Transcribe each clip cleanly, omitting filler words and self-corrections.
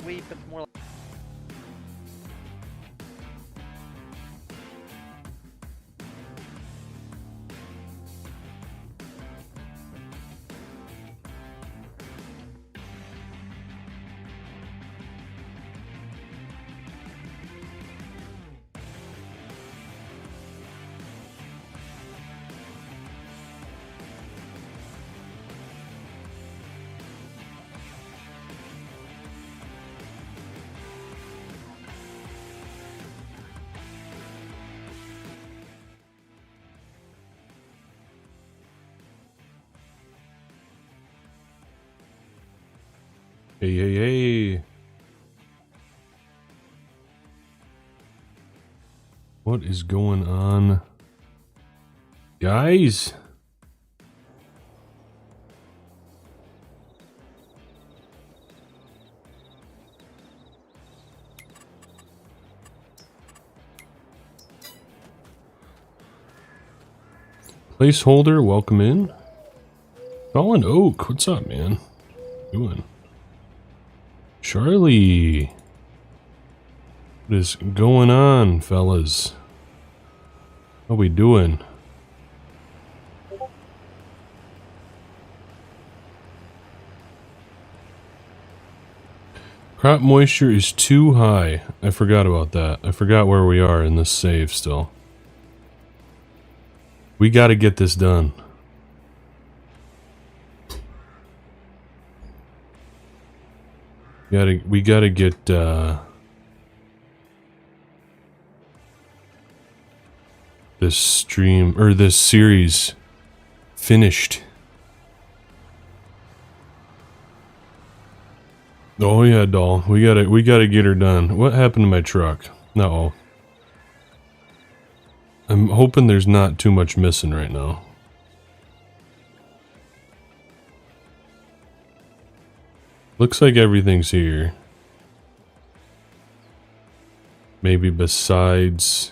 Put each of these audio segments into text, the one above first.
sweep. It's more like Hey, hey, hey. What is going on, guys? Placeholder, welcome in. Colin Oak, what's up, man? What you doing? Charlie, what is going on, fellas? How we doing? Crop moisture is too high. I forgot about that. I forgot where we are in this save still. We gotta get this done. We gotta get this stream or this series finished. Oh yeah, Dahl. We gotta get her done. What happened to my truck? No. I'm hoping there's not too much missing right now. Looks like everything's here. Maybe besides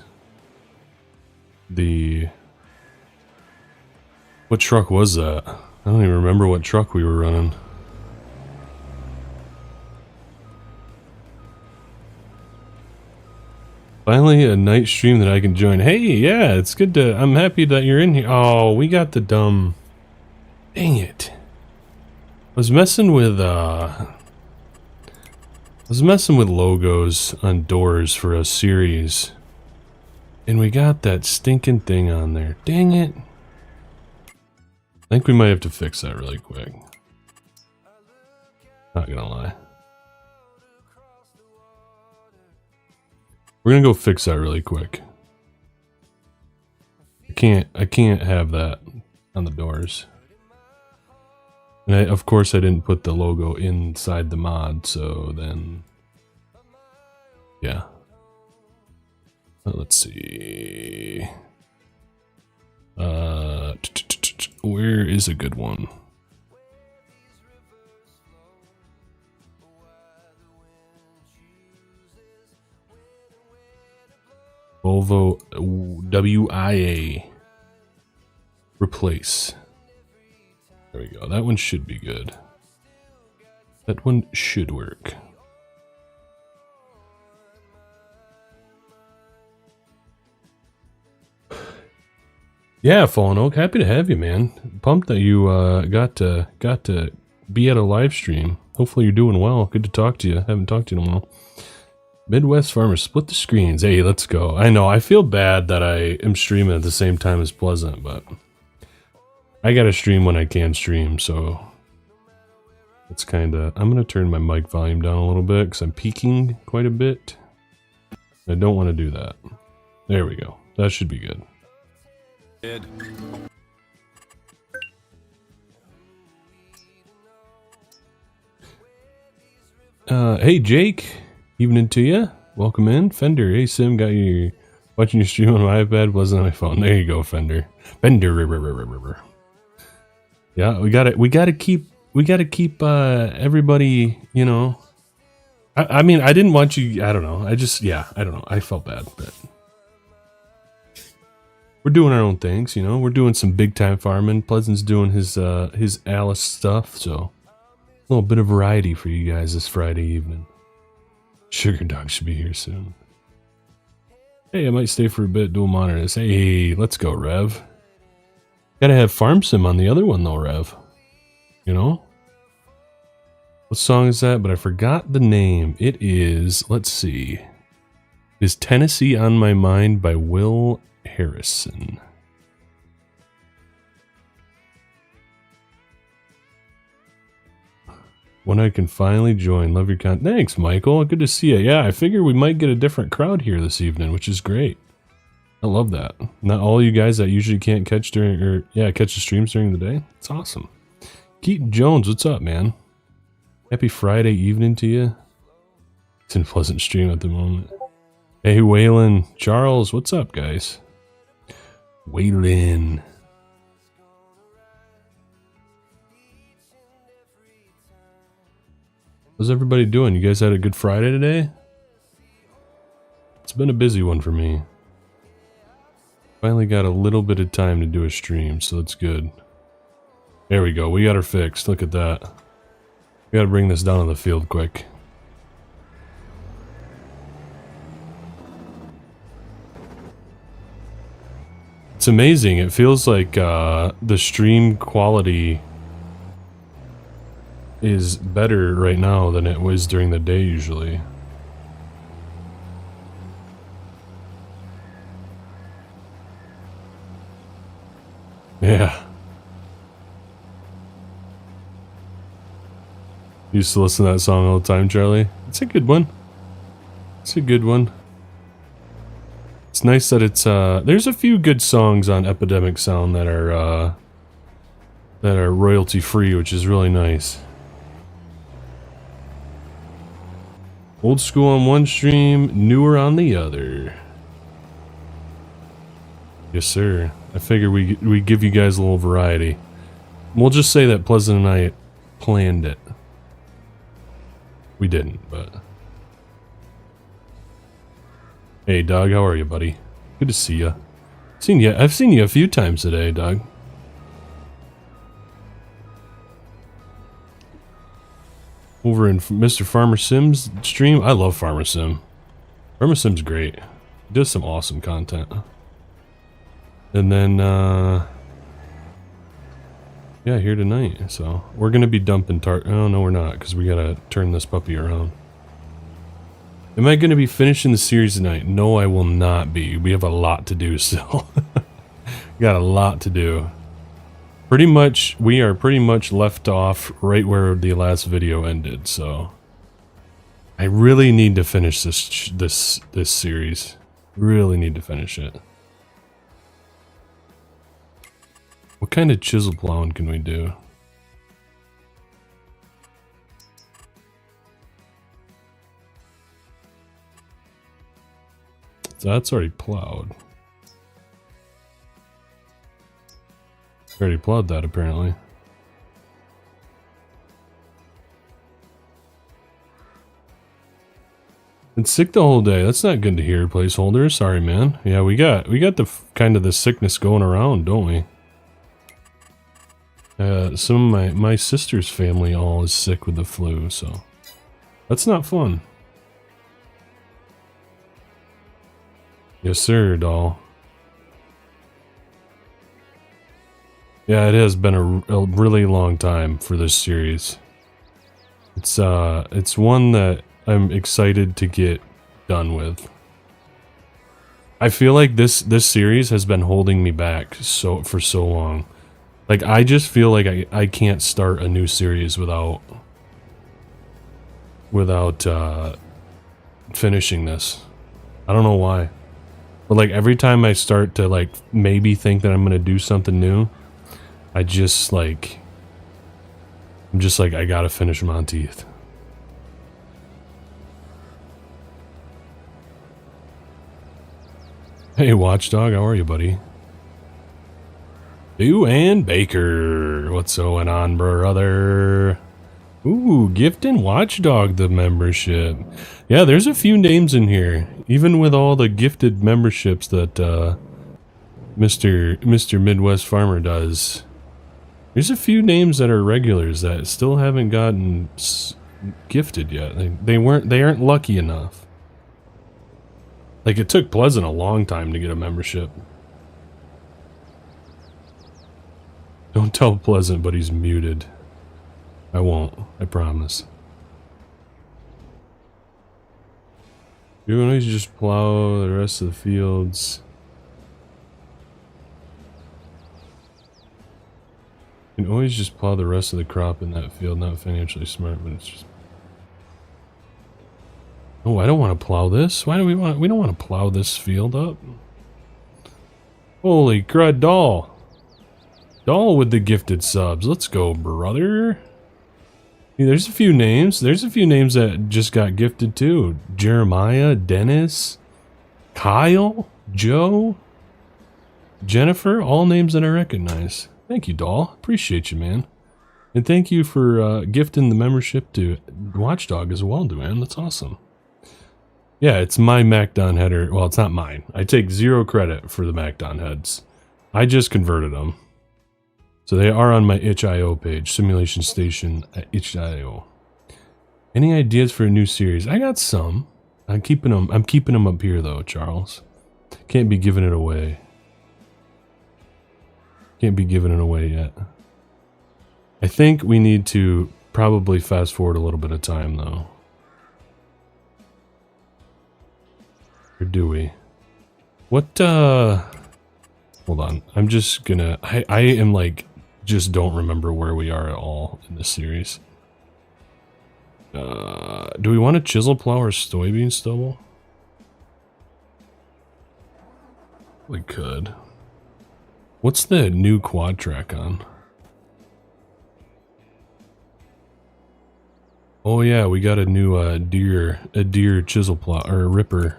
the... What truck was that? I don't even remember what truck we were running. Finally a night stream that I can join. Hey, yeah, it's good to... I'm happy that you're in here. Oh, we got the dumb... Dang it. Was messing with logos on doors for a series, and we got that stinking thing on there. Dang it. I think we might have to fix that really quick. Not gonna lie. We're gonna go fix that really quick. I can't have that on the doors. And of course I didn't put the logo inside the mod, so then... Yeah. Let's see... where is a good one? Volvo WIA. Replace. There we go. That one should be good. That one should work. Yeah, Fallen Oak, happy to have you, man. Pumped that you got to be at a live stream. Hopefully you're doing well. Good to talk to you. Haven't talked to you in a while. Midwest Farmer, split the screens. Hey, let's go. I know, I feel bad that I am streaming at the same time as Pleasant, but I gotta stream when I can stream, so it's kinda... I'm gonna turn my mic volume down a little bit because I'm peaking quite a bit. I don't want to do that. There we go. That should be good. Hey Jake, evening to you. Welcome in. Fender, hey Sim, got you watching your stream on my iPad, wasn't on my phone. There you go, Fender. Fender. Yeah, we gotta keep everybody, you know. I mean, I didn't want you, I don't know. I don't know. I felt bad, but we're doing our own things, you know. We're doing some big time farming. Pleasant's doing his Alice stuff, so a little bit of variety for you guys this Friday evening. Sugar Dog should be here soon. Hey, I might stay for a bit, dual monitor this. Hey, let's go, Rev. Gotta have Farm Sim on the other one, though, Rev. You know? What song is that? But I forgot the name. It is, let's see. Is Tennessee on My Mind by Will Harrison. When I can finally join. Love your content. Thanks, Michael. Good to see you. Yeah, I figure we might get a different crowd here this evening, which is great. I love that. Not all you guys that usually can't catch during, or yeah, catch the streams during the day. It's awesome. Keaton Jones, what's up, man? Happy Friday evening to you. It's in Pleasant Stream at the moment. Hey, Waylon. Charles, what's up, guys? Waylon. How's everybody doing? You guys had a good Friday today? It's been a busy one for me. Finally got a little bit of time to do a stream, so that's good. There we go. We got her fixed. Look at that. We gotta bring this down on the field quick. It's amazing. It feels like the stream quality is better right now than it was during the day usually. Yeah. Used to listen to that song all the time, Charlie. It's a good one. It's a good one. It's nice that it's there's a few good songs on Epidemic Sound that are royalty free, which is really nice. Old school on one stream, newer on the other. Yes, sir. I figure we give you guys a little variety. We'll just say that Pleasant and I planned it. We didn't, but... Hey, Doug, how are you, buddy? Good to see you. I've seen you a few times today, Doug. Over in Mr. Farmer Sim's stream, I love Farmer Sim. Farmer Sim's great. He does some awesome content. And then, yeah, here tonight. So we're gonna be dumping oh no, we're not, because we gotta turn this puppy around. Am I gonna be finishing the series tonight? No, I will not be. We have a lot to do still. Got a lot to do. We are pretty much left off right where the last video ended, so I really need to finish this series. Really need to finish it. What kind of chisel plowing can we do? So that's already plowed. Already plowed that, apparently. Been sick the whole day. That's not good to hear, placeholder. Sorry, man. Yeah, we got the kind of the sickness going around, don't we? Some of my sister's family all is sick with the flu, so that's not fun. Yes, sir, Dahl. Yeah, it has been a really long time for this series. It's one that I'm excited to get done with. I feel like this series has been holding me back for so long. Like, I just feel like I can't start a new series without finishing this. I don't know why. But like every time I start to like maybe think that I'm gonna do something new, I'm just like I gotta finish Monteith. Hey Watchdog, how are you, buddy? You and Baker, what's going on, brother? Ooh, Gift and Watchdog the membership. Yeah, there's a few names in here, even with all the gifted memberships that Mr. Midwest Farmer does. There's a few names that are regulars that still haven't gotten gifted yet. They aren't lucky enough. Like, it took Pleasant a long time to get a membership. Don't tell Pleasant, but he's muted. I won't. I promise. You always just plow the rest of the fields. You can always just plow the rest of the crop in that field. Not financially smart, but it's just... Oh, I don't want to plow this. Why do we want... We don't want to plow this field up. Holy crud, Dahl. Dahl with the gifted subs. Let's go, brother. Hey, there's a few names. There's a few names that just got gifted too. Jeremiah, Dennis, Kyle, Joe, Jennifer. All names that I recognize. Thank you, Dahl. Appreciate you, man. And thank you for gifting the membership to Watchdog as well, man. That's awesome. Yeah, it's my MacDon header. Well, it's not mine. I take 0 credit for the MacDon heads. I just converted them. So they are on my itch.io page, Simulation Station at itch.io. Any ideas for a new series? I got some. I'm keeping them up here though, Charles. Can't be giving it away. Can't be giving it away yet. I think we need to probably fast forward a little bit of time though. Or do we? What, hold on. I'm just gonna... I am like... Just don't remember where we are at all in this series. Do we want a chisel plow or soybean stubble? We could. What's the new quad track on? Oh yeah, we got a new deer chisel plow or ripper.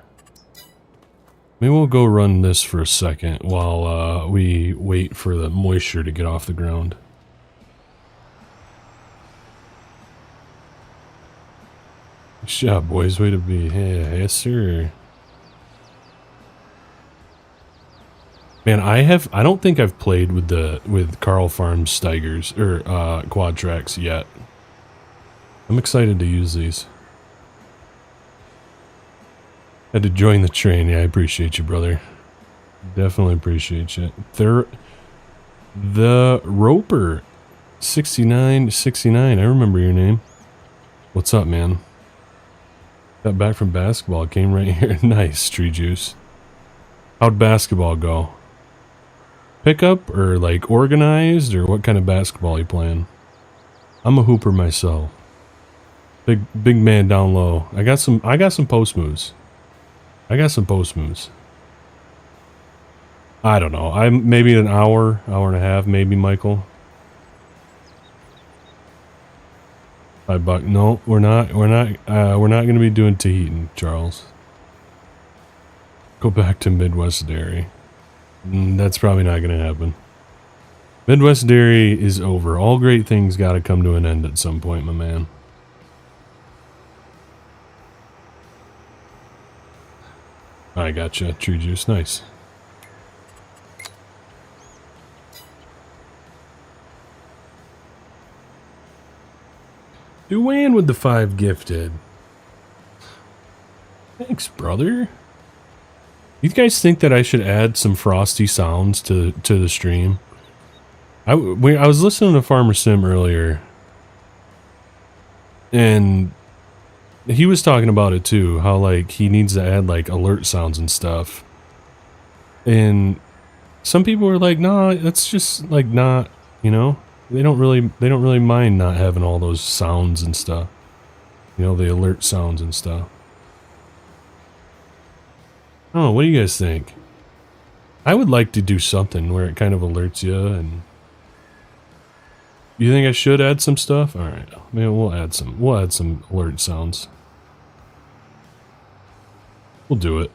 Maybe we'll go run this for a second while we wait for the moisture to get off the ground. Good job, boys. Way to be. Yeah, yes, sir. Man, I don't think I've played with Carl Farms Steigers or quad tracks yet. I'm excited to use these. Had to join the train. Yeah, I appreciate you, brother. Definitely appreciate you. The Roper 6969. I remember your name. What's up, man? Got back from basketball. Came right here. Nice, Tree Juice. How'd basketball go? Pickup or like organized, or what kind of basketball you playing? I'm a hooper myself. Big man down low. I got some post moves. I don't know. I'm maybe an hour and a half, maybe, Michael. $5. No, we're not going to be doing Tahitian, Charles. Go back to Midwest Dairy. That's probably not going to happen. Midwest Dairy is over. All great things got to come to an end at some point, my man. I gotcha. Tree Juice. Nice. Duane with the 5 gifted. Thanks, brother. You guys think that I should add some frosty sounds to the stream? I was listening to Farmer Sim earlier, and he was talking about it too, how like he needs to add like alert sounds and stuff. And some people were like, "No, that's just like not, you know, they don't really mind not having all those sounds and stuff. You know, the alert sounds and stuff." Oh, what do you guys think? I would like to do something where it kind of alerts you. And you think I should add some stuff? All right, maybe we'll add some alert sounds. We'll do it.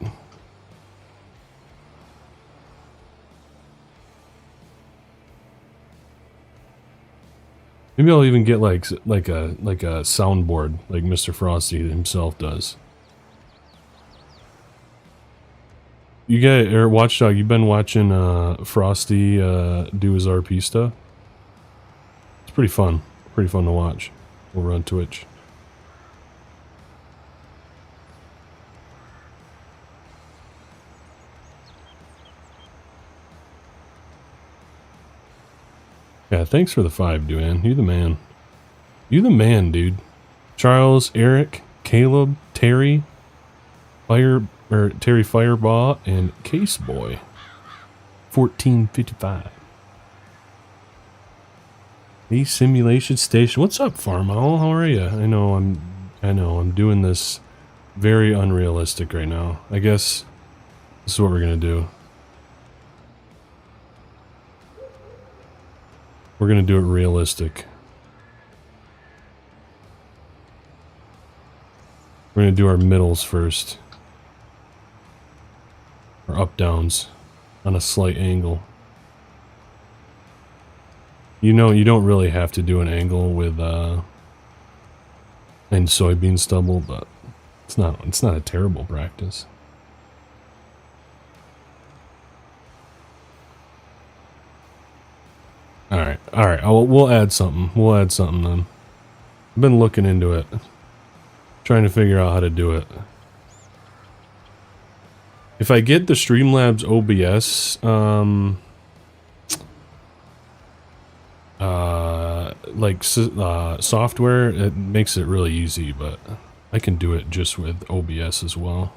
Maybe I'll even get like a soundboard like Mr. Frosty himself does. You guys, or Watchdog, you've been watching Frosty do his RP stuff? It's pretty fun. Pretty fun to watch over on Twitch. Yeah, thanks for the 5, Duane. You the man. You the man, dude. Charles, Eric, Caleb, Terry, Terry Fireball, and Case Boy. 1455. The simulation station. What's up, Farm Owl? How are you? I know I'm doing this very unrealistic right now. I guess this is what we're gonna do. We're gonna do it realistic. We're gonna do our middles first. Or up downs on a slight angle. You know, you don't really have to do an angle with and soybean stubble, but it's not a terrible practice. All right. We'll add something. We'll add something then. I've been looking into it, trying to figure out how to do it. If I get the Streamlabs OBS, software, it makes it really easy, but I can do it just with OBS as well.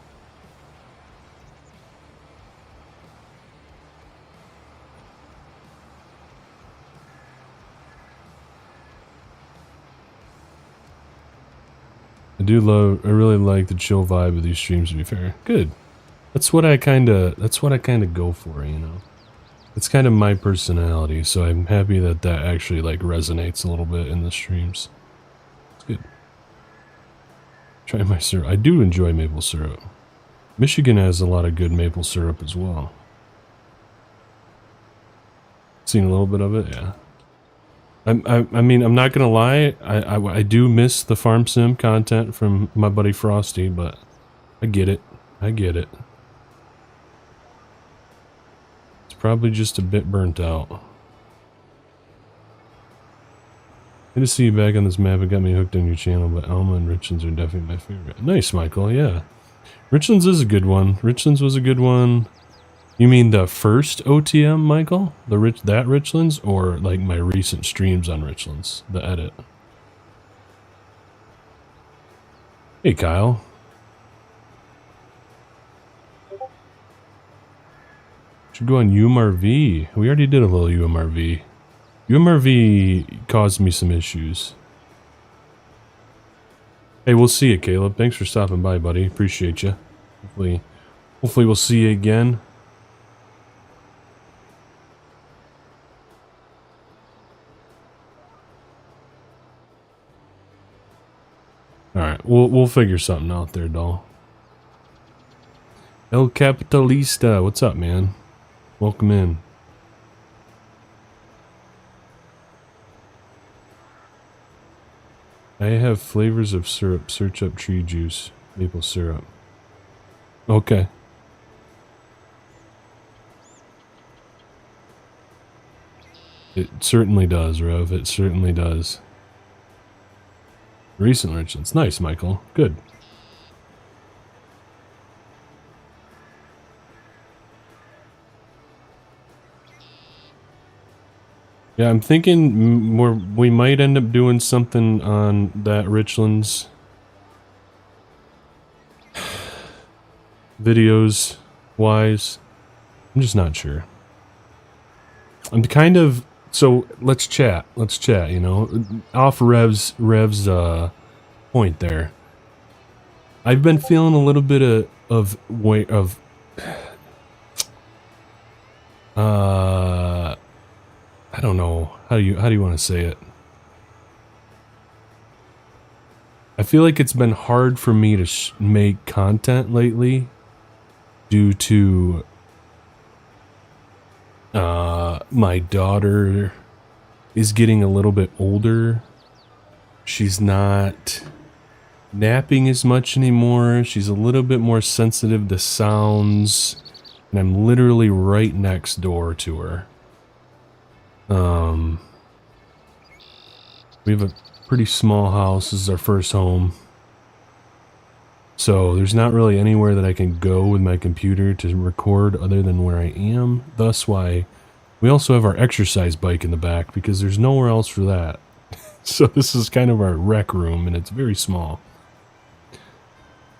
I really like the chill vibe of these streams, to be fair. Good. That's what I kind of go for, you know. It's kind of my personality, so I'm happy that actually like resonates a little bit in the streams. It's good. Try my syrup. I do enjoy maple syrup. Michigan has a lot of good maple syrup as well. Seen a little bit of it, yeah. I mean, I'm not gonna lie. I do miss the farm sim content from my buddy Frosty, but I get it. I get it. It's probably just a bit burnt out. Good to see you back on this map. It got me hooked on your channel, but Alma and Richlands are definitely my favorite. Nice, Michael. Yeah, Richlands is a good one. Richlands was a good one. You mean the first OTM, Michael? That Richlands, or like my recent streams on Richlands, the edit? Hey, Kyle. Should go on UMRV. We already did a little UMRV. UMRV caused me some issues. Hey, we'll see you, Caleb. Thanks for stopping by, buddy. Appreciate you. Hopefully we'll see you again. Alright, we'll figure something out there, Dahl. El Capitalista, what's up, man? Welcome in. I have flavors of syrup. Search up tree juice. Maple syrup. Okay. It certainly does, Rev. It certainly does. Recent Richlands. Nice, Michael. Good. Yeah, I'm thinking we might end up doing something on that Richlands videos wise. I'm just not sure. I'm kind of, so let's chat, you know, off Rev's point there. I've been feeling a little bit I don't know, how do you want to say it? I feel like it's been hard for me to make content lately due to my daughter is getting a little bit older. She's not napping as much anymore. She's a little bit more sensitive to sounds, and I'm literally right next door to her. We have a pretty small house. This is our first home. So there's not really anywhere that I can go with my computer to record other than where I am. Thus why We also have our exercise bike in the back because there's nowhere else for that. So this is kind of our rec room, and it's very small.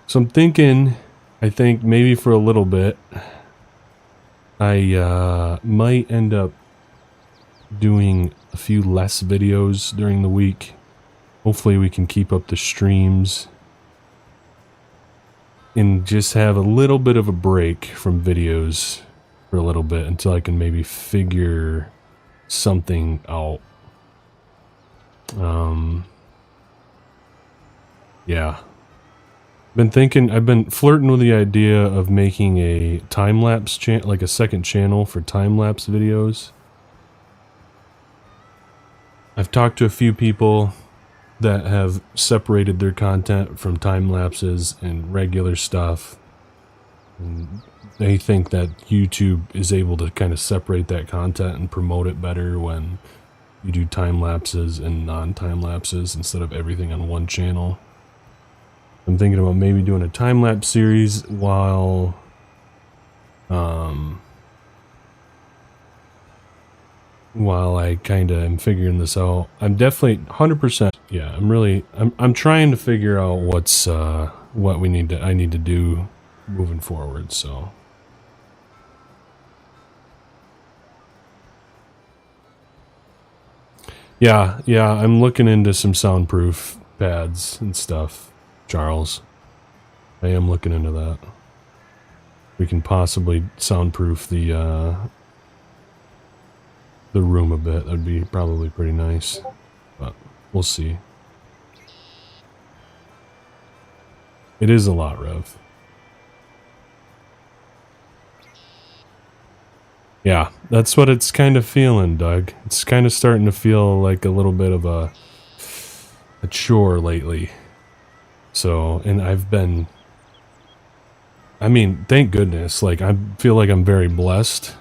So I'm thinking, I think maybe for a little bit, I might end up doing a few less videos during the week. Hopefully we can keep up the streams and just have a little bit of a break from videos for a little bit until I can maybe figure something out. Yeah. I've been flirting with the idea of making a time-lapse channel, like a second channel for time-lapse videos. I've talked to a few people that have separated their content from time lapses and regular stuff. And they think that YouTube is able to kind of separate that content and promote it better when you do time lapses and non-time lapses instead of everything on one channel. I'm thinking about maybe doing a time lapse series while I kind of am figuring this out. I'm definitely 100%. Yeah, I'm trying to figure out what I need to do moving forward, so. Yeah, I'm looking into some soundproof pads and stuff, Charles. I am looking into that. We can possibly soundproof the room a bit. That'd be probably pretty nice, but we'll see. It is a lot, Rev. Yeah, that's what it's kind of feeling, Doug. It's kind of starting to feel like a little bit of a chore lately. So, and I mean, thank goodness. Like, I feel like I'm very blessed.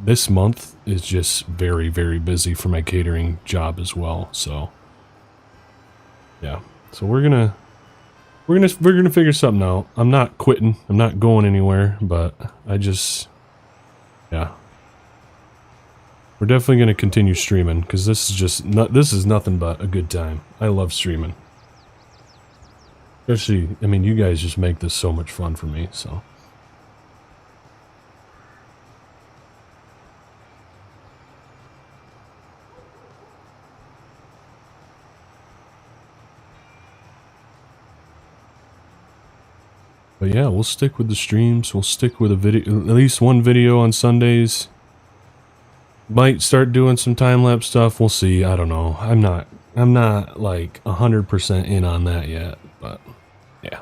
This month is just very, very busy for my catering job as well. So, yeah. So we're gonna figure something out. I'm not quitting. I'm not going anywhere. But yeah. We're definitely gonna continue streaming because this is nothing but a good time. I love streaming. Especially, I mean, you guys just make this so much fun for me. So. But yeah, we'll stick with the streams. We'll stick with a video, at least one video on Sundays. Might start doing some time-lapse stuff. We'll see. I don't know. I'm not like 100% in on that yet, but yeah.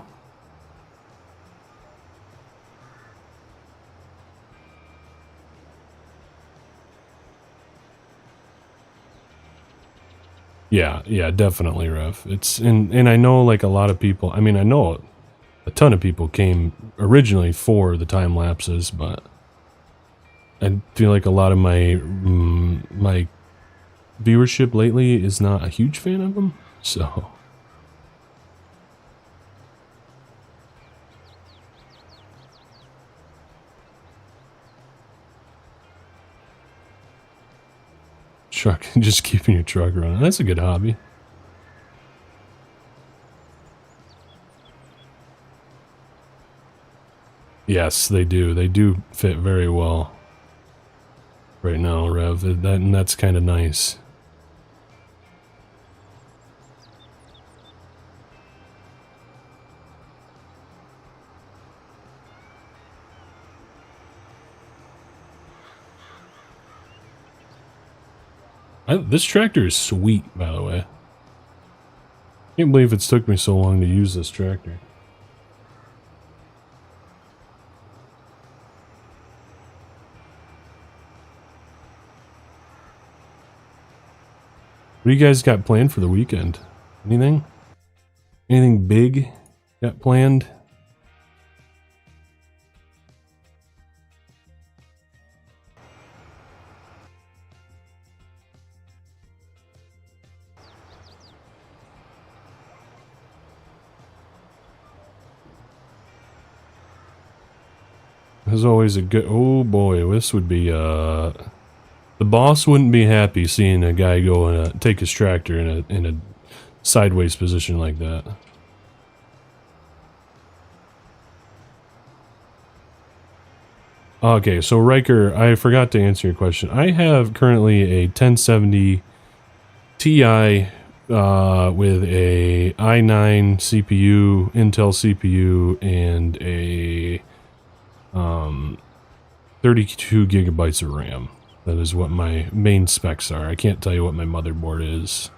Yeah, definitely, Rev. And I know like a lot of people, I mean, I know a ton of people came originally for the time lapses, but I feel like a lot of my viewership lately is not a huge fan of them, so. Truck, just keeping your truck running. That's a good hobby. Yes, they do. They do fit very well right now, Rev. And that's kind of nice. This tractor is sweet, by the way. Can't believe it's took me so long to use this tractor. What do you guys got planned for the weekend? Anything? Anything big got planned? There's always a good... Oh boy, this would be, the boss wouldn't be happy seeing a guy go and take his tractor in a sideways position like that. Okay, so Riker, I forgot to answer your question. I have currently a 1070 Ti with a i9 CPU, Intel CPU, and a 32 gigabytes of RAM. That is what my main specs are. I can't tell you what my motherboard is.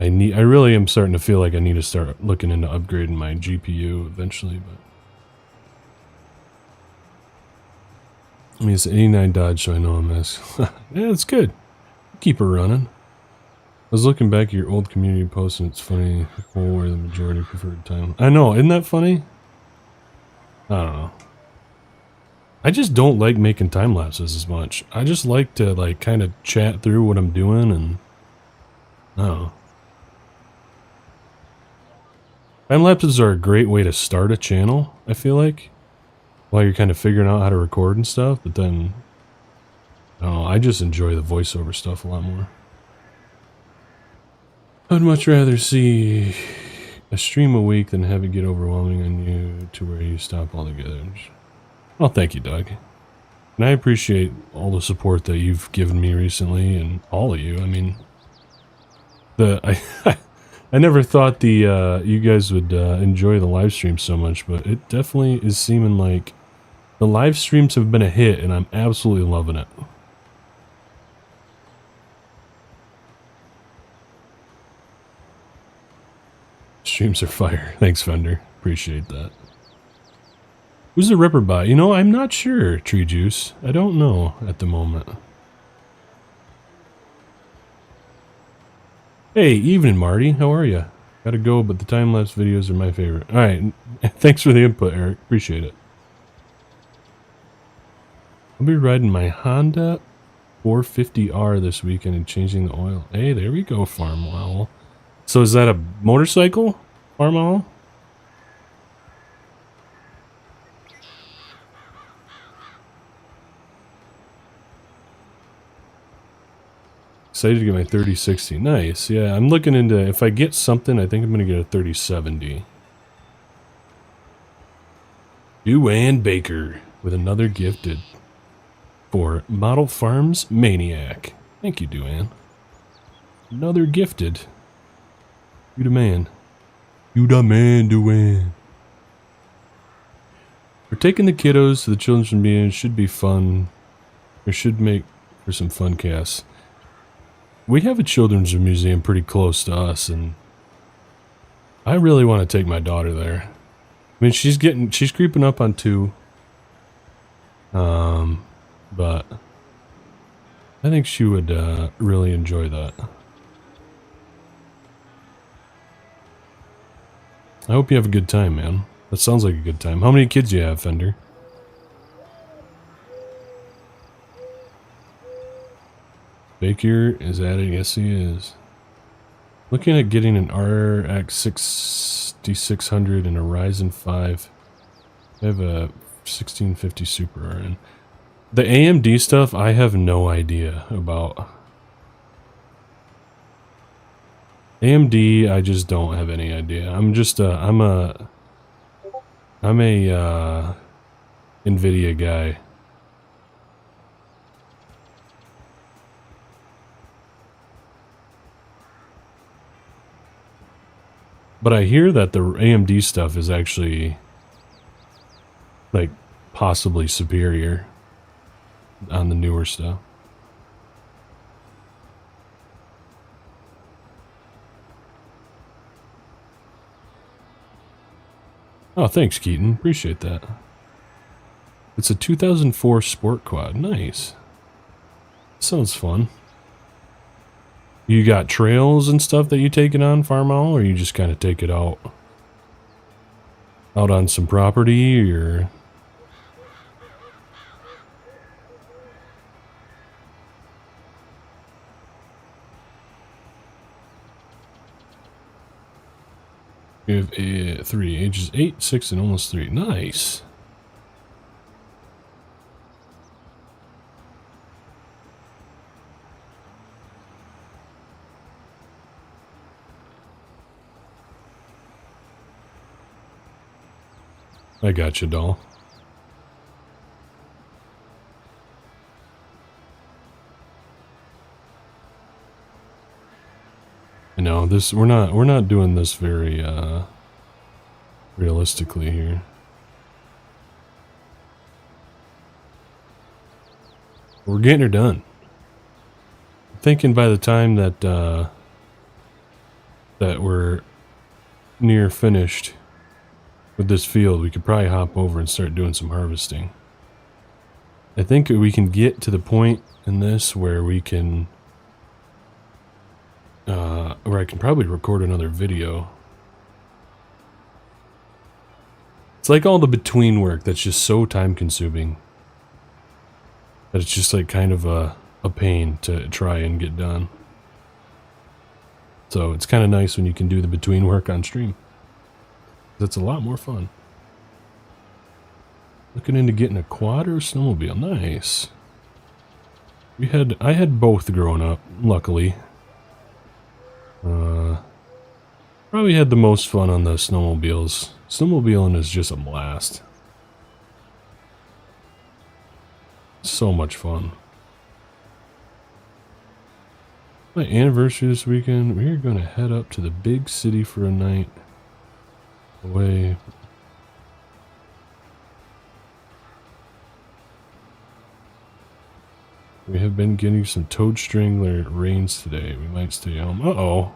I really am starting to feel like I need to start looking into upgrading my GPU eventually, but I mean, it's an 89 Dodge, so I know I'm yeah, it's good. Keep it running. I was looking back at your old community post, and it's funny where the majority preferred time. I know, isn't that funny? I don't know. I just don't like making time lapses as much. I just like to like kind of chat through what I'm doing, and I don't know. Time lapses are a great way to start a channel, I feel like, while you're kind of figuring out how to record and stuff, but then, I don't know, I just enjoy the voiceover stuff a lot more. I'd much rather see a stream a week than have it get overwhelming on you to where you stop altogether. Well, thank you, Doug. And I appreciate all the support that you've given me recently, and all of you. I mean, I never thought you guys would enjoy the live stream so much, but it definitely is seeming like the live streams have been a hit, and I'm absolutely loving it. Streams are fire. Thanks, Fender. Appreciate that. Who's the Ripper bot? You know, I'm not sure, Tree Juice. I don't know at the moment. Hey, evening, Marty. How are you? Gotta go, but the time-lapse videos are my favorite. Alright, thanks for the input, Eric. Appreciate it. I'll be riding my Honda 450R this weekend and changing the oil. Hey, there we go, Farm Owl. So is that a motorcycle, Farm Owl? Excited to get my 3060. Nice. Yeah, I'm looking into, if I get something, I think I'm going to get a 3070. Duane Baker with another gifted for Model Farms Maniac. Thank you, Duane. Another gifted. You the man. You the man, Duane. We're taking the kiddos to the Children's Museum. Should be fun. Or should make for some fun casts. We have a children's museum pretty close to us, and I really want to take my daughter there. I mean, she's creeping up on 2. But I think she would really enjoy that. I hope you have a good time, man. That sounds like a good time. How many kids do you have, Fender? Baker is adding, yes he is. Looking at getting an RX 6600 and a Ryzen 5. I have a 1650 Super RN. The AMD stuff, I have no idea about. AMD, I just don't have any idea. I'm just I'm a NVIDIA guy. But I hear that the AMD stuff is actually, like, possibly superior on the newer stuff. Oh, thanks, Keaton. Appreciate that. It's a 2004 Sport Quad. Nice. Sounds fun. You got trails and stuff that you take it on, Farm Owl, or you just kind of take it out on some property, or... You have 3 ages 8, 6, and almost 3. Nice. I got you, Dahl. I know this. We're not doing this very realistically here. We're getting her done. I'm thinking by the time that that we're near finished with this field, we could probably hop over and start doing some harvesting. I think we can get to the point in this where we can, where I can probably record another video. It's like all the between work that's just so time consuming that it's just like kind of a pain to try and get done. So it's kind of nice when you can do the between work on stream. That's a lot more fun. Looking into getting a quad or a snowmobile. Nice. I had both growing up, luckily. Probably had the most fun on the snowmobiles. Snowmobiling is just a blast. So much fun. My anniversary this weekend, we're going to head up to the big city for a night. Away. We have been getting some toad strangler rains today. We might stay home. Uh-oh.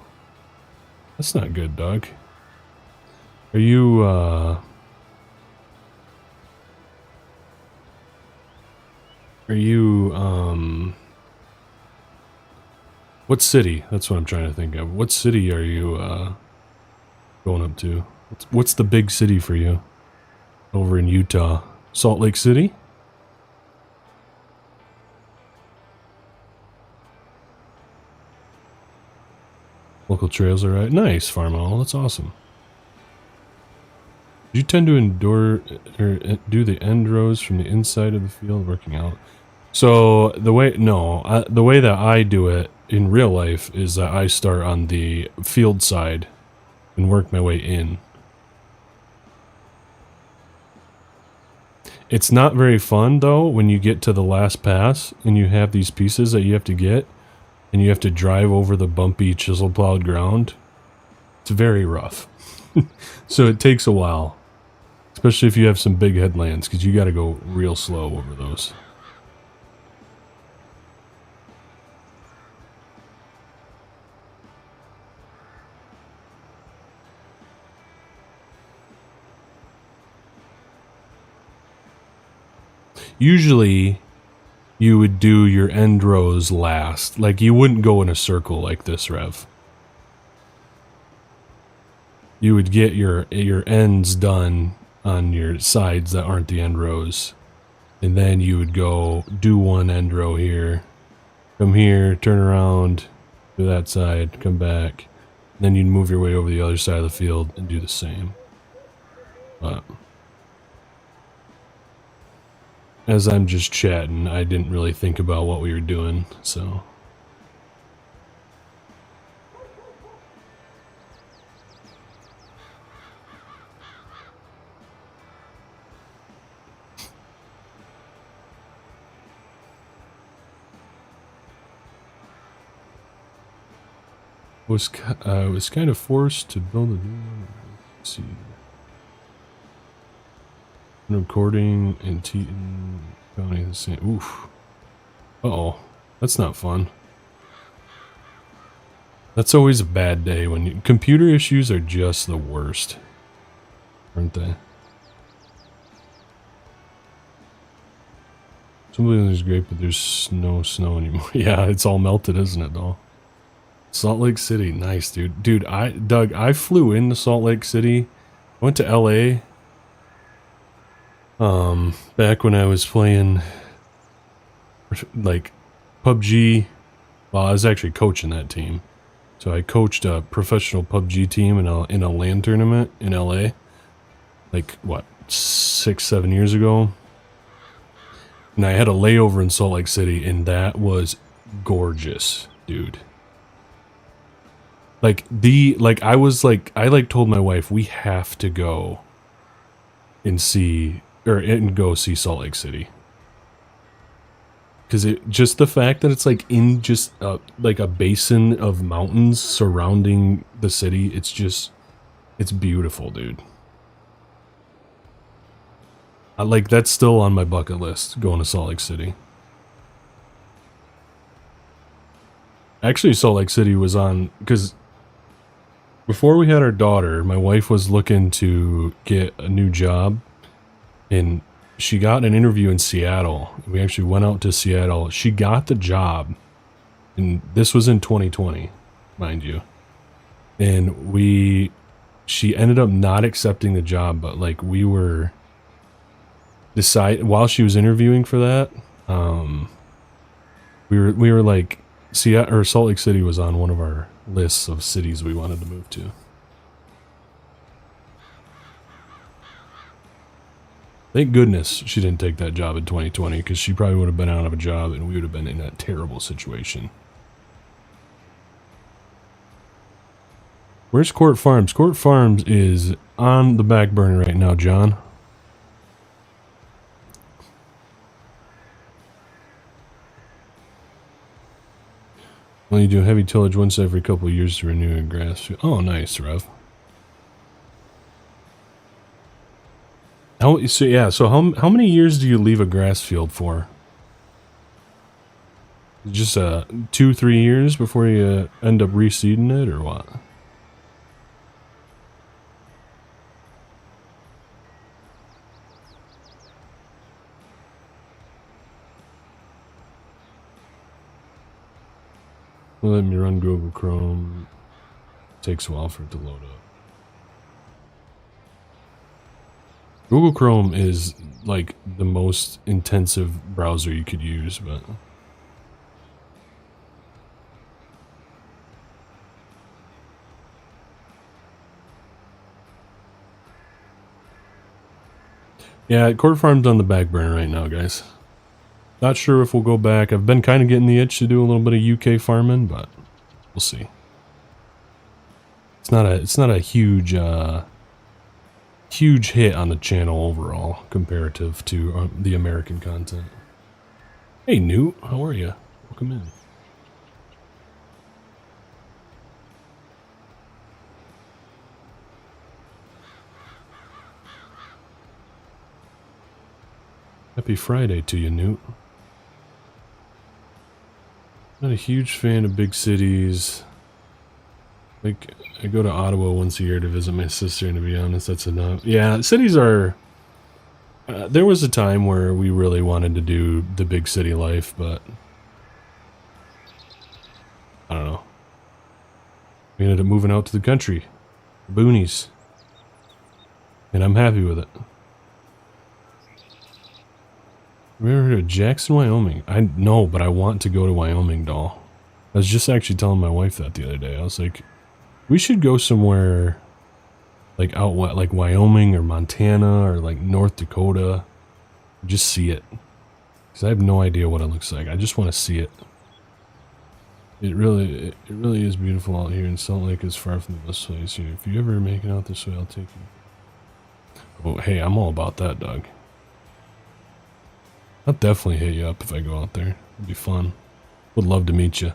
That's not good, dog. Are you, what city? That's what I'm trying to think of. What city are you, going up to? What's the big city for you? Over in Utah. Salt Lake City? Local trails are right. Nice, Farm Owl. That's awesome. Do you tend to endure or do the end rows from the inside of the field working out? So the way that I do it in real life is that I start on the field side and work my way in. It's not very fun though when you get to the last pass and you have these pieces that you have to get and you have to drive over the bumpy chisel plowed ground. It's very rough. So it takes a while. Especially if you have some big headlands, because you got to go real slow over those. Usually, you would do your end rows last. Like, you wouldn't go in a circle like this, Rev. You would get your ends done on your sides that aren't the end rows. And then you would go do one end row here. Come here, turn around, to that side, come back. Then you'd move your way over the other side of the field and do the same. But as I'm just chatting, I didn't really think about what we were doing, so. Was kind of forced to build a new one. Let's see. Recording in Teton County the same. Oof. Uh-oh. That's not fun. That's always a bad day when you, computer issues are just the worst. Aren't they? Something is great, but there's no snow anymore. Yeah, it's all melted, isn't it, though? Salt Lake City, nice, dude. Dude, Doug, I flew into Salt Lake City. Went to LA. Back when I was playing, like, PUBG. Well, I was actually coaching that team. So I coached a professional PUBG team in a LAN tournament in LA. Like, what, 6-7 years ago? And I had a layover in Salt Lake City, and that was gorgeous, dude. I told my wife, we have to go and go see Salt Lake City. Because just the fact that it's like in just like a basin of mountains surrounding the city, it's beautiful, dude. Like, that's still on my bucket list, going to Salt Lake City. Actually, Salt Lake City was on, because before we had our daughter, my wife was looking to get a new job, and she got an interview in Seattle. We actually went out to Seattle. She got the job, and this was in 2020, mind you. And she ended up not accepting the job, but like we were while she was interviewing for that, we were like, Seattle or Salt Lake City was on one of our lists of cities we wanted to move to. Thank goodness she didn't take that job in 2020, because she probably would have been out of a job and we would have been in a terrible situation. Where's Court Farms? Court Farms is on the back burner right now, John. Well, you do heavy tillage once every couple of years to renew a grass field. Oh, nice, Rev. So how many years do you leave a grass field for? Just 2-3 years before you end up reseeding it, or what? Let me run Google Chrome. Takes a while for it to load up. Google Chrome is like the most intensive browser you could use, but yeah, Court Farm's on the back burner right now, guys. Not sure if we'll go back. I've been kind of getting the itch to do a little bit of UK farming, but we'll see. It's not a huge huge hit on the channel overall comparative to the American content. Hey Newt, how are you? Welcome in. Happy Friday to you, Newt. Not a huge fan of big cities. Like, I go to Ottawa once a year to visit my sister, and to be honest, that's enough. Yeah, cities are... there was a time where we really wanted to do the big city life, but... I don't know. We ended up moving out to the country. The boonies. And I'm happy with it. Have you ever heard of Jackson, Wyoming? I know, but I want to go to Wyoming, Dahl. I was just actually telling my wife that the other day. I was like, we should go somewhere like out like Wyoming or Montana or like North Dakota. Just see it. Because I have no idea what it looks like. I just want to see it. It really is beautiful out here, and Salt Lake is far from the best place. If you ever make it out this way, I'll take you. Oh, hey, I'm all about that, dog. I'll definitely hit you up if I go out there. It'd be fun. Would love to meet you.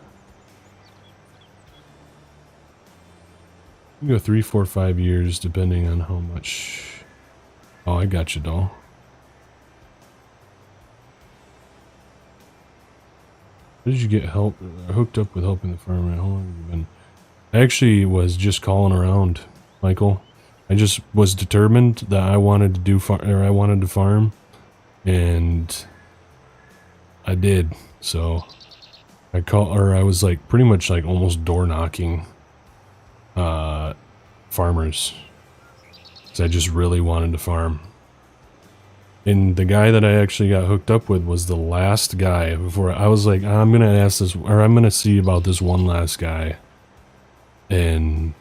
You go 3, 4, 5 years depending on how much. Oh, I got you, Dahl. How did you get hooked up with helping the farmer? How long have you been? I actually was just calling around, Michael. I just was determined that I wanted to do I wanted to farm, and I did. So I was like pretty much like almost door knocking farmers, because I just really wanted to farm. And the guy that I actually got hooked up with was the last guy before I was like, I'm gonna ask this, or I'm gonna see about this one last guy. And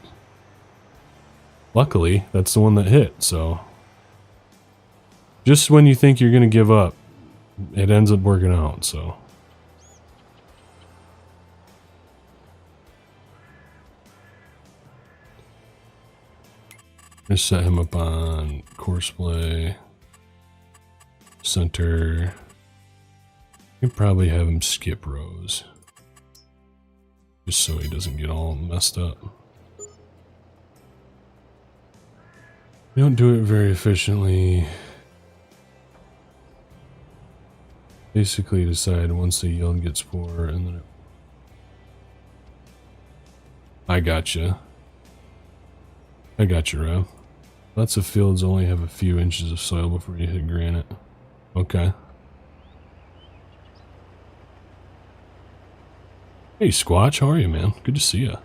luckily that's the one that hit. So just when you think you're gonna give up, it ends up working out. So Just set him up on course play. Center. You can probably have him skip rows. Just so he doesn't get all messed up. We don't do it very efficiently. Basically decide once the yield gets poor and then I gotcha. I gotcha, Rev. Lots of fields only have a few inches of soil before you hit granite. Okay. Hey Squatch, how are you, man? Good to see you.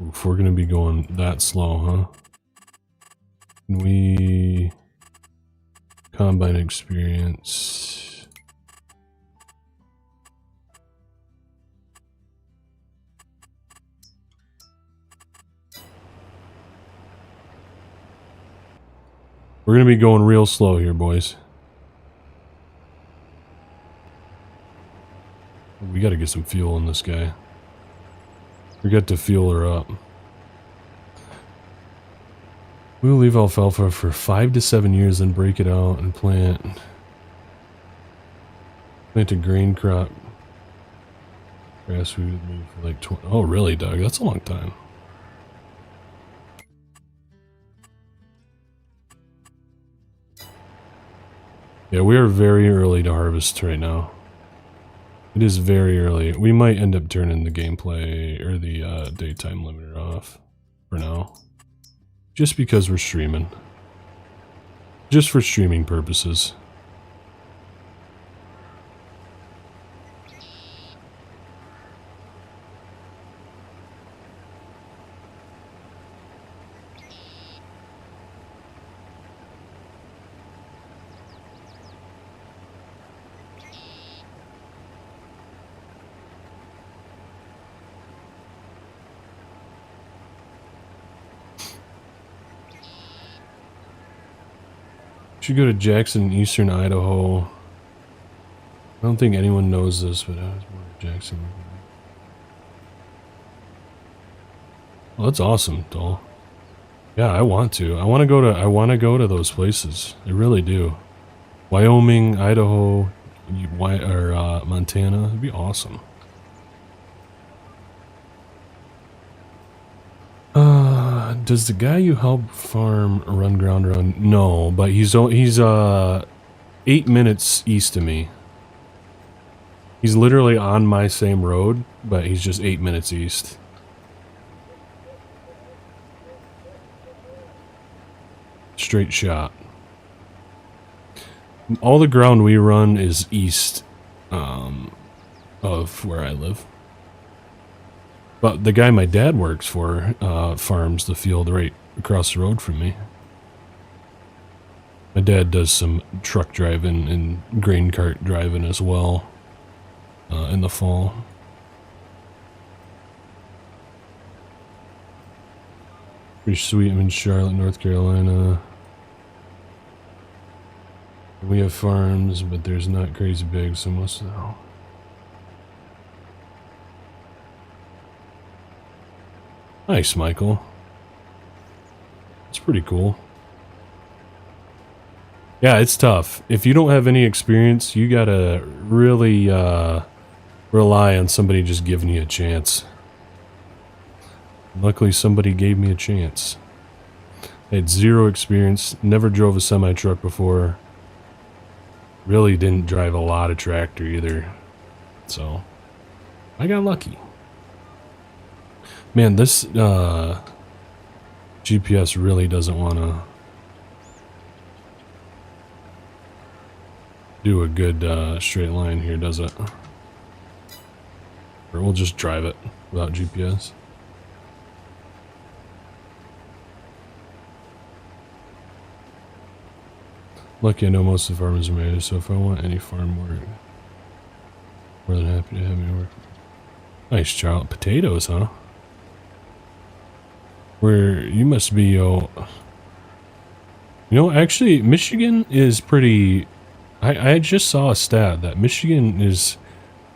If we're gonna be going that slow, huh? Can we combine experience? We're gonna be going real slow here, boys. We gotta get some fuel in this guy. We got to fuel her up. We'll leave alfalfa for 5 to 7 years, then break it out and plant a grain crop. Grass we would move for like 20. Oh, really, Doug? That's a long time. Yeah, we are very early to harvest right now. It is very early. We might end up turning the gameplay or the daytime limiter off for now. Just because we're streaming. Just for streaming purposes. Should go to Jackson, Eastern Idaho. I don't think anyone knows this, but I was born in Jackson. Well, that's awesome, Dahl. Yeah, I want to. I want to go to those places. I really do. Wyoming, Idaho, or Montana. It'd be awesome. Does the guy you help farm run ground around? No, but he's 8 minutes east of me. He's literally on my same road, but he's just 8 minutes east. Straight shot. All the ground we run is east of where I live. But the guy my dad works for farms the field right across the road from me. My dad does some truck driving and grain cart driving as well in the fall. Pretty sweet. I'm in Charlotte, North Carolina. We have farms, but there's not crazy big, so most of them. Nice, Michael. It's pretty cool. Yeah, it's tough. If you don't have any experience, you gotta really rely on somebody just giving you a chance. Luckily, somebody gave me a chance. I had 0 experience, never drove a semi-truck before. Really didn't drive a lot of tractor either. So, I got lucky. Man, this GPS really doesn't want to do a good straight line here, does it? Or we'll just drive it without GPS. Lucky I know most of the farmers are married, so if I want any farm work, more than happy to have me work. Nice, Charlotte. Potatoes, huh? Where you must be, You know, actually, Michigan is pretty... I just saw a stat that Michigan is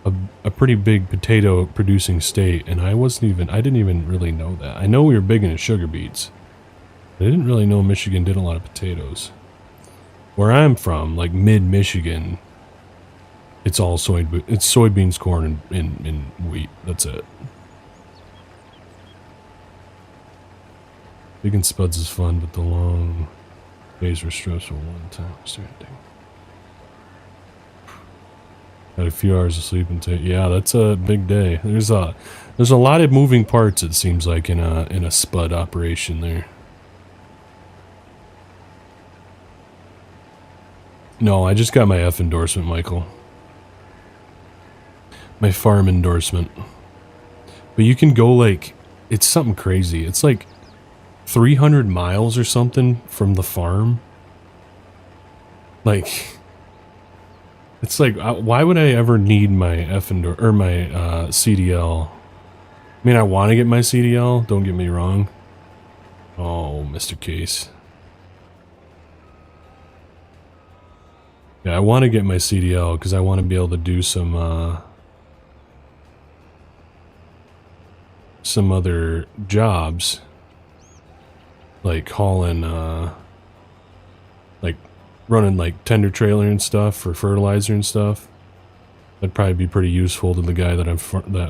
a pretty big potato producing state, and I didn't even really know that. I know we were big into sugar beets. I didn't really know Michigan did a lot of potatoes. Where I'm from, like mid-Michigan, it's all soybeans, corn, and wheat. That's it. Digging spuds is fun, but the long days were stressful one time. Had a few hours of sleep and yeah, that's a big day. There's a lot of moving parts, it seems like, in a spud operation there. No, I just got my F endorsement, Michael. My farm endorsement. But you can go, like, it's something crazy. It's like 300 miles or something from the farm. Like, it's like, why would I ever need my my CDL? I mean, I want to get my CDL, don't get me wrong. Oh, Mr. Case. Yeah, I want to get my CDL because I want to be able to do some other jobs, like hauling, like running like tender trailer and stuff for fertilizer and stuff. That'd probably be pretty useful to the guy that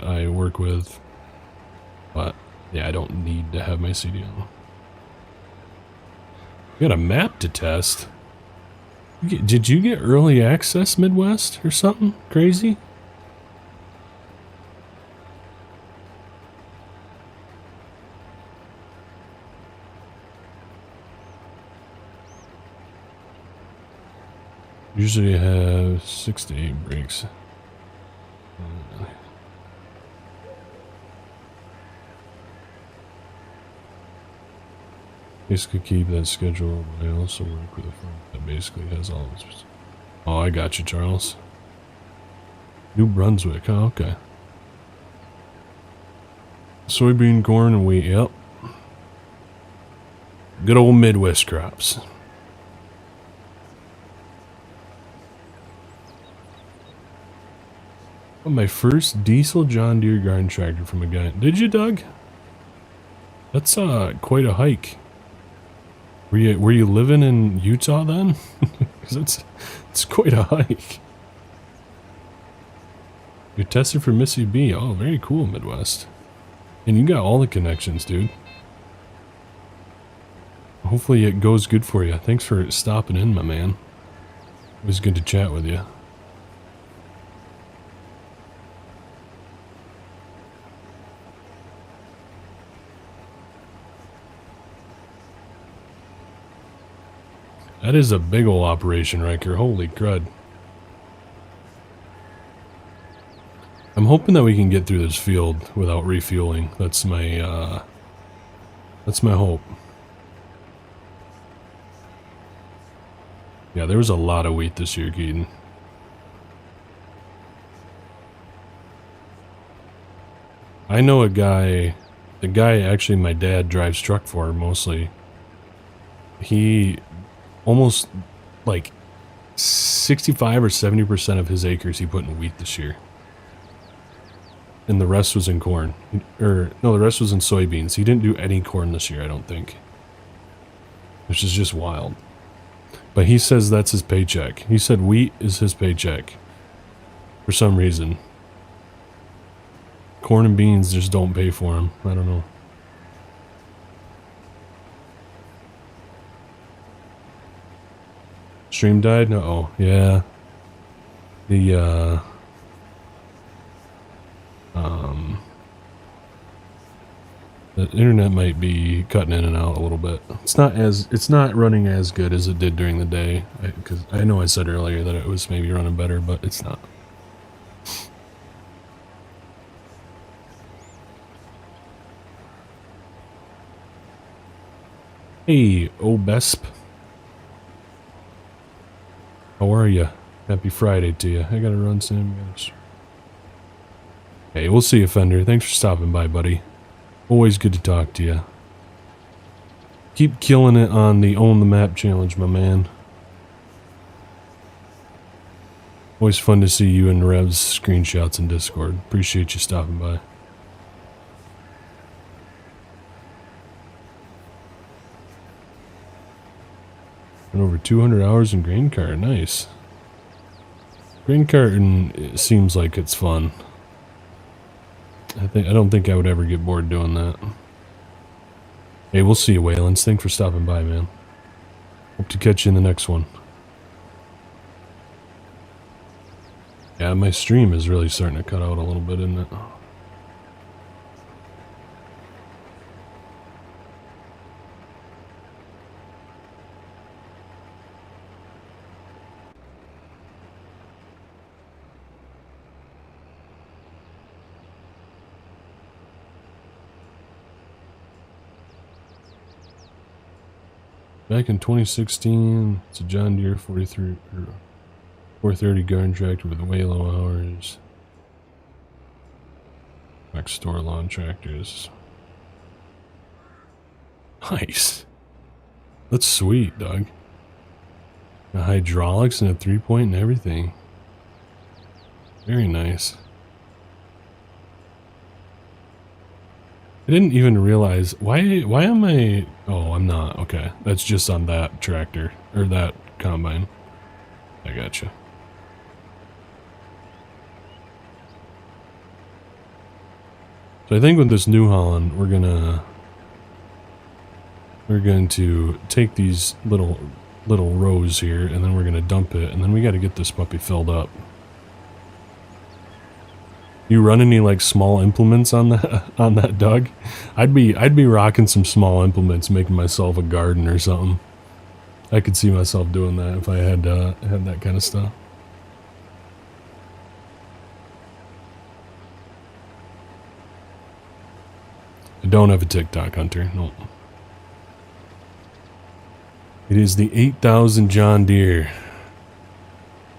I work with. But yeah, I don't need to have my CDL. You got a map to test. Did you get early access Midwest or something crazy? Usually I have 6 to 8 breaks. Basically keep that schedule, but I also work with a firm that basically has all of it. Oh, I got you, Charles. New Brunswick, oh, okay. Soybean, corn, and wheat, yep. Good old Midwest crops. Oh, my first diesel John Deere garden tractor from a guy. Did you, Doug? That's quite a hike. Were you living in Utah then? Because it's quite a hike. You're tested for Missy B. Oh, very cool, Midwest. And you got all the connections, dude. Hopefully it goes good for you. Thanks for stopping in, my man. It was good to chat with you. That is a big ol' operation, Riker. Holy crud. I'm hoping that we can get through this field without refueling. That's my hope. Yeah, there was a lot of wheat this year, Keaton. I know a guy, the guy actually my dad drives truck for mostly. He almost like 65 or 70% of his acres he put in wheat this year. And the rest was in corn. Or, no, the rest was in soybeans. He didn't do any corn this year, I don't think. Which is just wild. But he says that's his paycheck. He said wheat is his paycheck. For some reason. Corn and beans just don't pay for him. I don't know. Stream died? No. Yeah. The internet might be cutting in and out a little bit. It's not running as good as it did during the day. Because I know I said earlier that it was maybe running better, but it's not. Hey, Obesp. How are you? Happy Friday to you. I gotta run soon. Hey, we'll see you, Fender. Thanks for stopping by, buddy. Always good to talk to you. Keep killing it on the Own the Map challenge, my man. Always fun to see you and Rev's screenshots in Discord. Appreciate you stopping by. And over 200 hours in grain cart. Nice. Grain carting, it seems like it's fun. I don't think I would ever get bored doing that. Hey, we'll see you, Waylands. Thanks for stopping by, man. Hope to catch you in the next one. Yeah, my stream is really starting to cut out a little bit, isn't it? Back in 2016, it's a John Deere 430 garden tractor with way low hours. Next door lawn tractors. Nice. That's sweet, dog. The hydraulics and a 3-point and everything. Very nice. I didn't even realize why am I? Oh, I'm not. Okay, that's just on that tractor or that combine. I gotcha. So I think with this New Holland, we're going to take these little rows here, and then we're gonna dump it, and then we got to get this puppy filled up. You run any like small implements on that Doug? I'd be rocking some small implements, making myself a garden or something. I could see myself doing that if I had that kind of stuff. I don't have a TikTok, Hunter. No. It is the 8000 John Deere.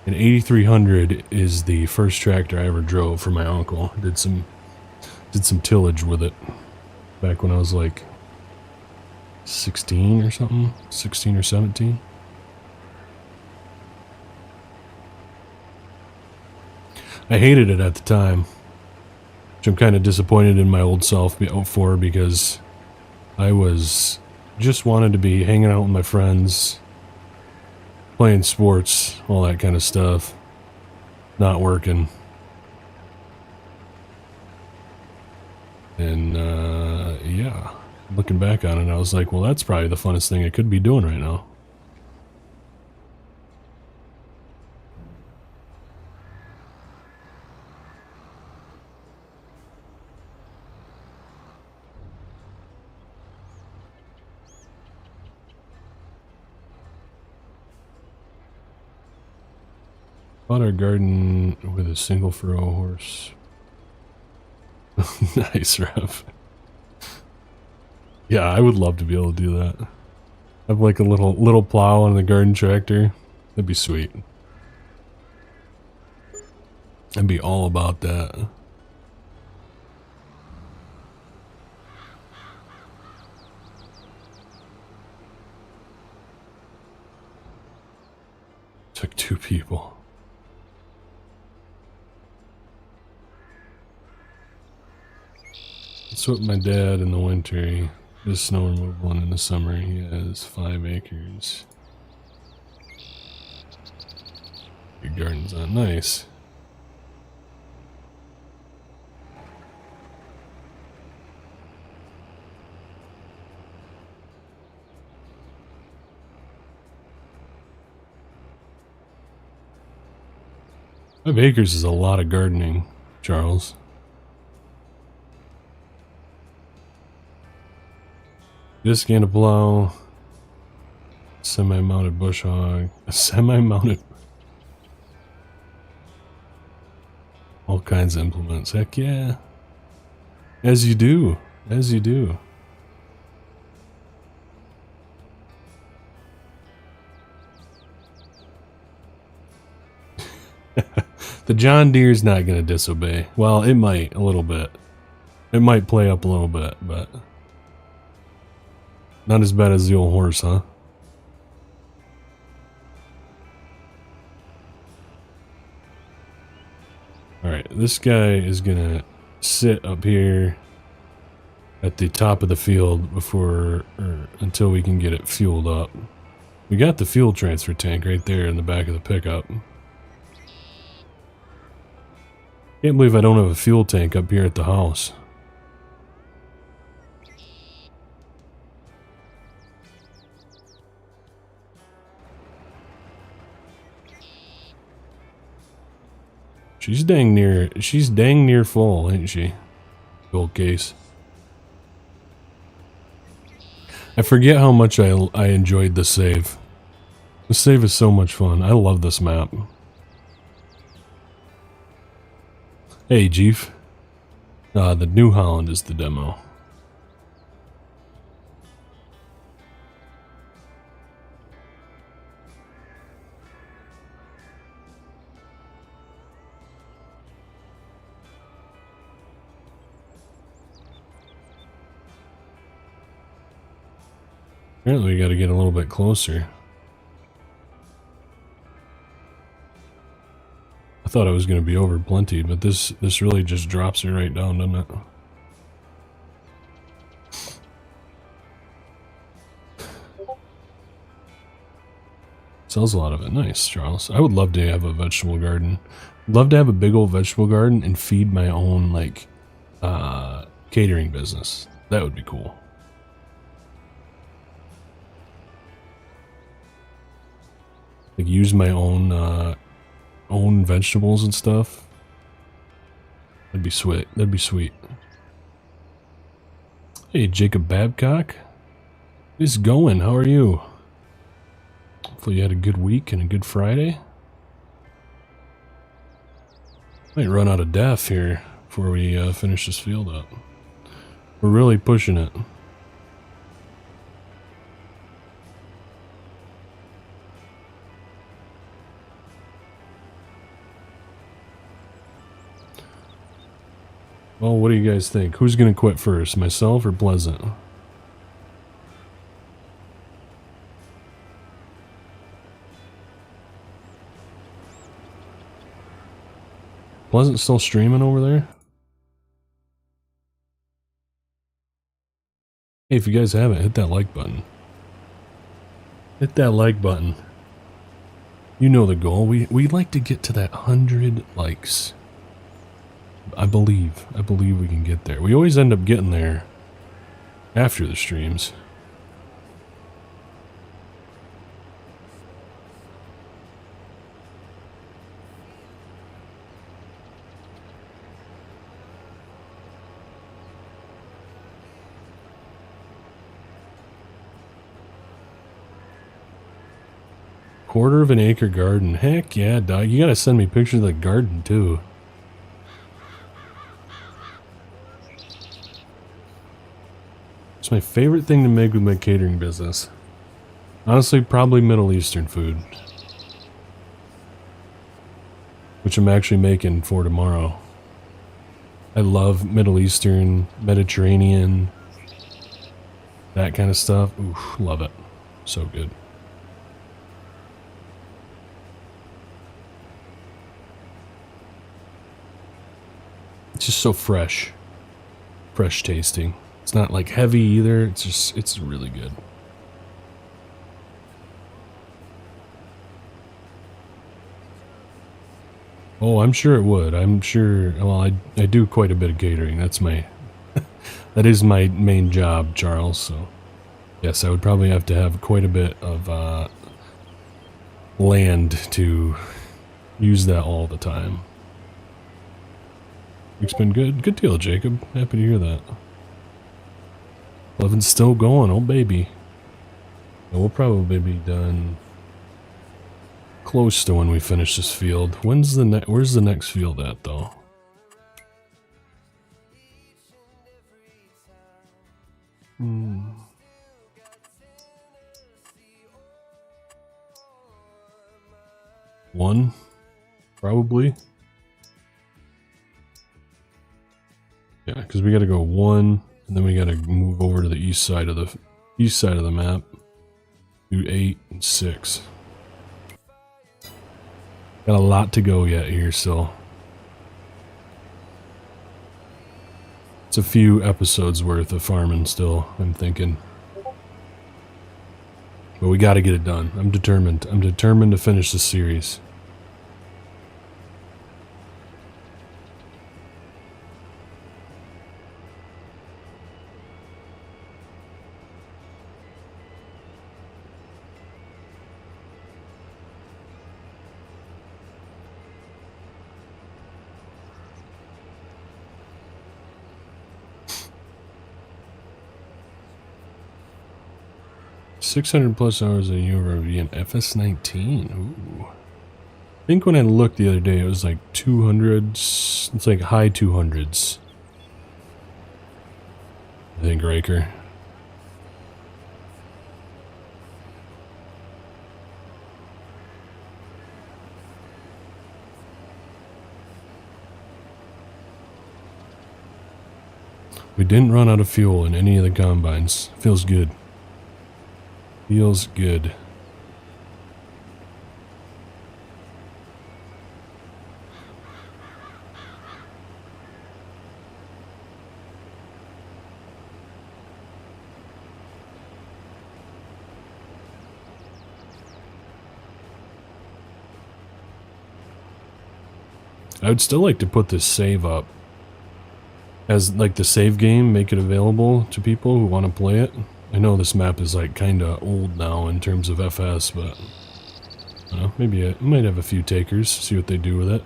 An 8300 is the first tractor I ever drove for my uncle. Did some tillage with it back when I was like 16 or something, 16 or 17. I hated it at the time, which I'm kind of disappointed in my old self for, because I was just wanted to be hanging out with my friends, playing sports, all that kind of stuff, not working. And, yeah, looking back on it, I was like, well, that's probably the funnest thing I could be doing right now. Bought our garden with a single furrow horse. Nice, Rev. Yeah, I would love to be able to do that. Have like a little plow on the garden tractor. That'd be sweet. I'd be all about that. Took 2 people. That's what my dad in the winter, he does snow removal, and in the summer he has 5 acres. Your garden's not nice. Five acres is a lot of gardening, Charles. Disc and a plow, semi-mounted bush hog, a semi-mounted, all kinds of implements. Heck yeah, as you do, as you do. The John Deere's not gonna disobey. Well, it might a little bit. It might play up a little bit, but. Not as bad as the old horse, huh? Alright, this guy is gonna sit up here at the top of the field until we can get it fueled up. We got the fuel transfer tank right there in the back of the pickup. Can't believe I don't have a fuel tank up here at the house. She's dang near full, ain't she? Full case. I forget how much I enjoyed the save. The save is so much fun. I love this map. Hey, Chief. The New Holland is the demo. Apparently we gotta get a little bit closer. I thought I was gonna be over plentied, but this really just drops it right down, doesn't it? Sells a lot of it. Nice, Charles. I would love to have a vegetable garden. Love to have a big old vegetable garden and feed my own, like, catering business. That would be cool. Like, use my own vegetables and stuff. That'd be sweet. That'd be sweet. Hey, Jacob Babcock. How's it going? How are you? Hopefully you had a good week and a good Friday. Might run out of DEF here before we finish this field up. We're really pushing it. Well, what do you guys think? Who's going to quit first, myself or Pleasant? Pleasant still streaming over there? Hey, if you guys haven't, hit that like button. Hit that like button. You know the goal. We like to get to that 100 likes. I believe we can get there. We always end up getting there after the streams. Quarter of an acre garden. Heck yeah, dog. You gotta send me pictures of the garden too. It's my favorite thing to make with my catering business. Honestly, probably Middle Eastern food. Which I'm actually making for tomorrow. I love Middle Eastern, Mediterranean, that kind of stuff. Oof, love it. So good. It's just so fresh. Fresh tasting. It's not like heavy either. It's really good. Oh, I'm sure it would. I'm sure. Well, I do quite a bit of catering. That's my, that is my main job, Charles. So, yes, I would probably have to have quite a bit of land to use that all the time. It's been good. Good deal, Jacob. Happy to hear that. Levin's still going, oh baby. And we'll probably be done close to when we finish this field. Where's the next field at though? One, probably. Yeah, because we got to go one. And then we gotta move over to the east side of east side of the map. Do 8 and 6. Got a lot to go yet here, so it's a few episodes worth of farming still, I'm thinking. But we gotta get it done. I'm determined. I'm determined to finish the series. +600 hours a year of an FS19. Ooh. I think when I looked the other day, it was like 200s. It's like high 200s. I think, Riker. We didn't run out of fuel in any of the combines. Feels good. Feels good. I would still like to put this save up as like the save game, make it available to people who want to play it. I know this map is like kind of old now in terms of FS, but I don't know, maybe I might have a few takers, see what they do with it.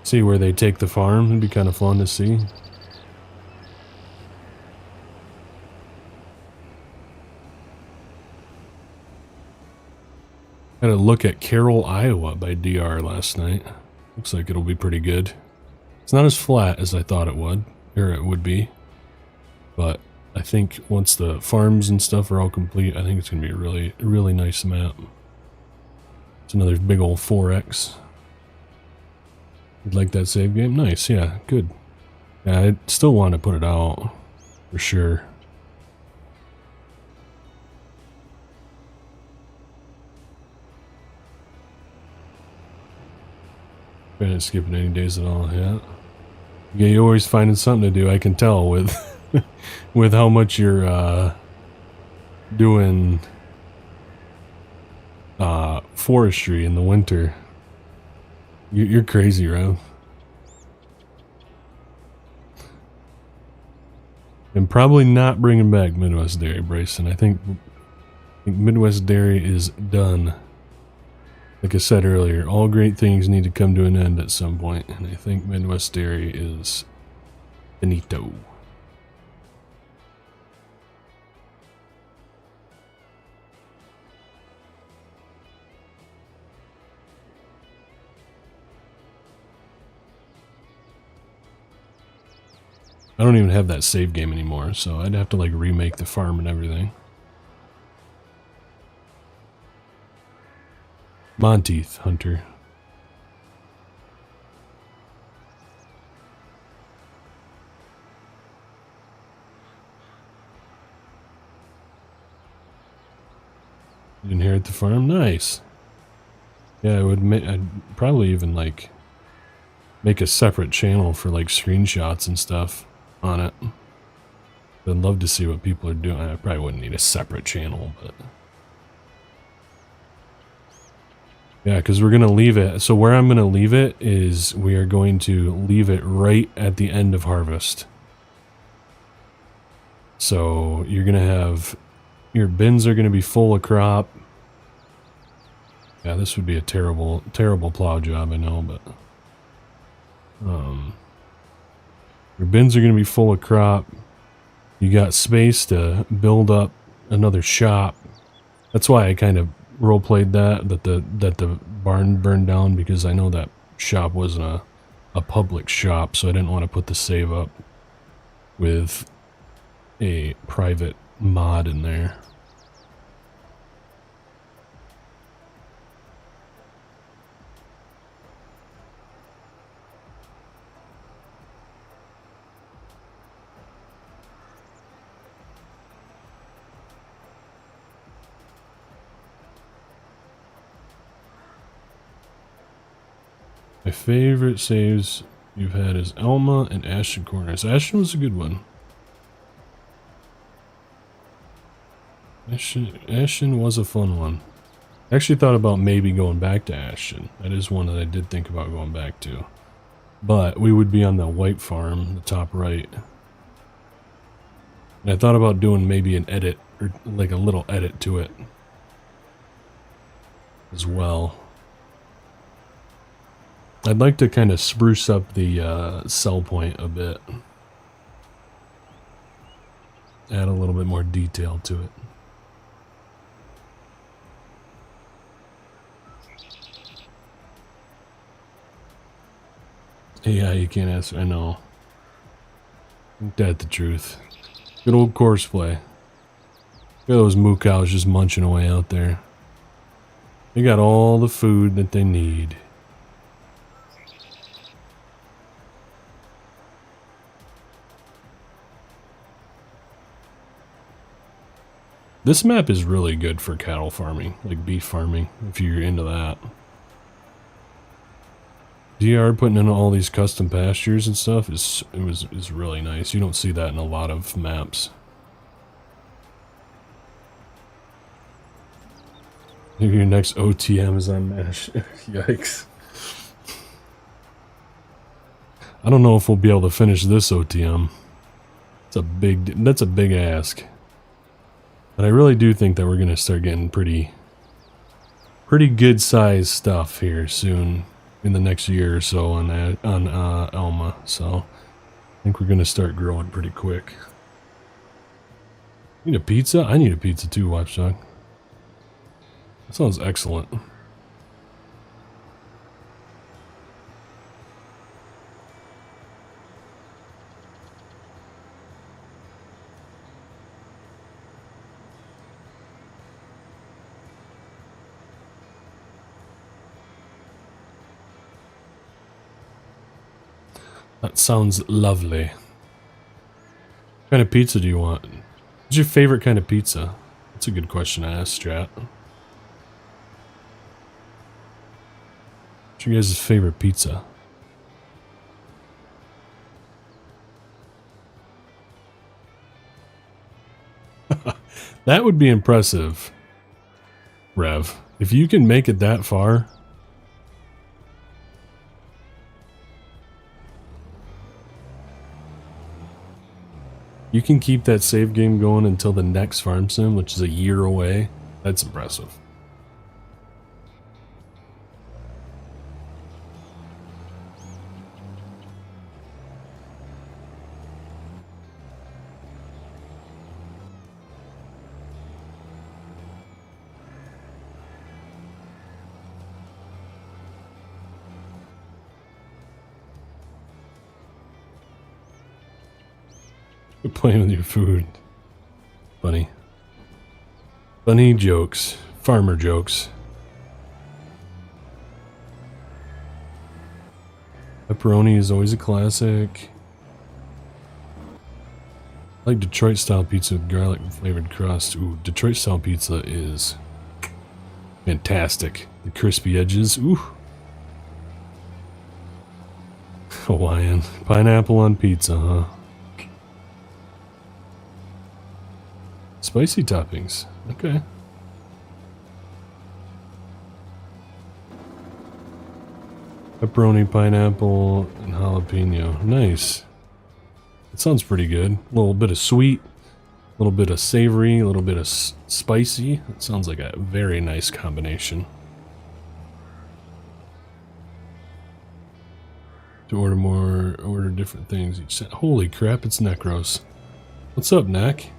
See where they take the farm, it'd be kind of fun to see. Had a look at Carroll, Iowa by DR last night. Looks like it'll be pretty good. It's not as flat as I thought it would, or it would be, but I think once the farms and stuff are all complete, I think it's going to be a really nice map. It's another big old 4X. You'd like that save game? Nice, yeah, good. Yeah, I still want to put it out, for sure. I didn't skip it any days at all, yeah. Yeah, you're always finding something to do, I can tell with with how much you're doing forestry in the winter. You're crazy, Rev. And probably not bringing back Midwest Dairy, Bryson. I think Midwest Dairy is done. Like I said earlier, all great things need to come to an end at some point, and I think Midwest Dairy is finito. I don't even have that save game anymore, so I'd have to like remake the farm and everything. Monteith, Hunter. You inherit the farm? Nice. Yeah, I would I'd probably even like make a separate channel for like screenshots and stuff on it. I'd love to see what people are doing. I probably wouldn't need a separate channel, but yeah, because we're going to leave it. So where I'm going to leave it is we are going to leave it right at the end of harvest. So you're going to have, your bins are going to be full of crop. Yeah, this would be a terrible, terrible plow job, I know, but your bins are going to be full of crop. You got space to build up another shop. That's why I kind of role-played that the barn burned down, because I know that shop wasn't a public shop, so I didn't want to put the save up with a private mod in there. My favorite saves you've had is Elma and Ashton Corners. Ashton was a good one. Ashton was a fun one. I actually thought about maybe going back to Ashton. That is one that I did think about going back to. But we would be on the white farm, the top right. And I thought about doing maybe an edit, or like a little edit to it as well. I'd like to kind of spruce up the sell point a bit. Add a little bit more detail to it. Yeah, you can't ask. I know. Ain't that the truth? Good old course play. Look at those moo cows just munching away out there. They got all the food that they need. This map is really good for cattle farming, like beef farming, if you're into that. DR putting in all these custom pastures and stuff is really nice. You don't see that in a lot of maps. Maybe your next OTM is on MASH. Yikes. I don't know if we'll be able to finish this OTM. That's a big ask. But I really do think that we're gonna start getting pretty good sized stuff here soon. In the next year or so on Elma, so I think we're gonna start growing pretty quick. Need a pizza? I need a pizza too, Watchdog. That sounds excellent. That sounds lovely. What kind of pizza do you want? What's your favorite kind of pizza? That's a good question to ask, Strat. What's your guys' favorite pizza? That would be impressive, Rev. If you can make it that far... You can keep that save game going until the next farm sim, which is a year away. That's impressive. You're playing with your food. Funny. Funny jokes. Farmer jokes. Pepperoni is always a classic. I like Detroit style pizza with garlic flavored crust. Ooh, Detroit style pizza is fantastic. The crispy edges. Ooh. Hawaiian. Pineapple on pizza, huh? Spicy toppings. Okay. Pepperoni, pineapple, and jalapeno. Nice. That sounds pretty good. A little bit of sweet, a little bit of savory, a little bit of spicy. That sounds like a very nice combination. To order different things each set. Holy crap, it's Necros. What's up, Neck?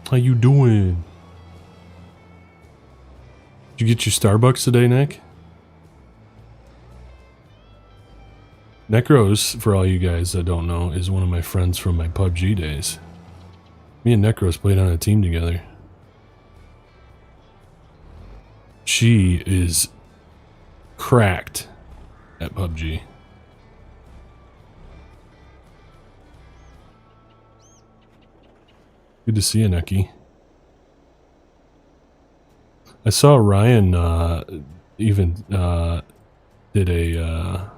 How you doing? Did you get your Starbucks today, Nick? Necros, for all you guys that don't know, is one of my friends from my PUBG days. Me and Necros played on a team together. She is cracked at PUBG. Good to see you, Necky. I saw Ryan even did a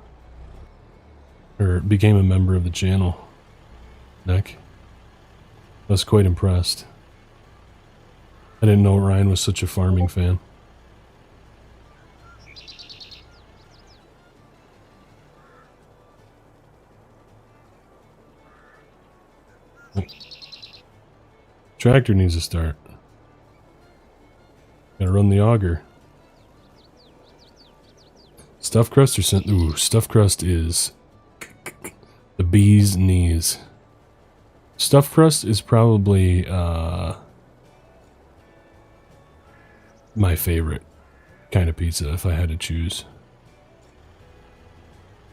or became a member of the channel. Nick, I was quite impressed. I didn't know Ryan was such a farming fan. Tractor needs to start. Gotta run the auger. Stuffed crust or something? Ooh, stuffed crust is the bee's knees. Stuffed crust is probably my favorite kind of pizza if I had to choose.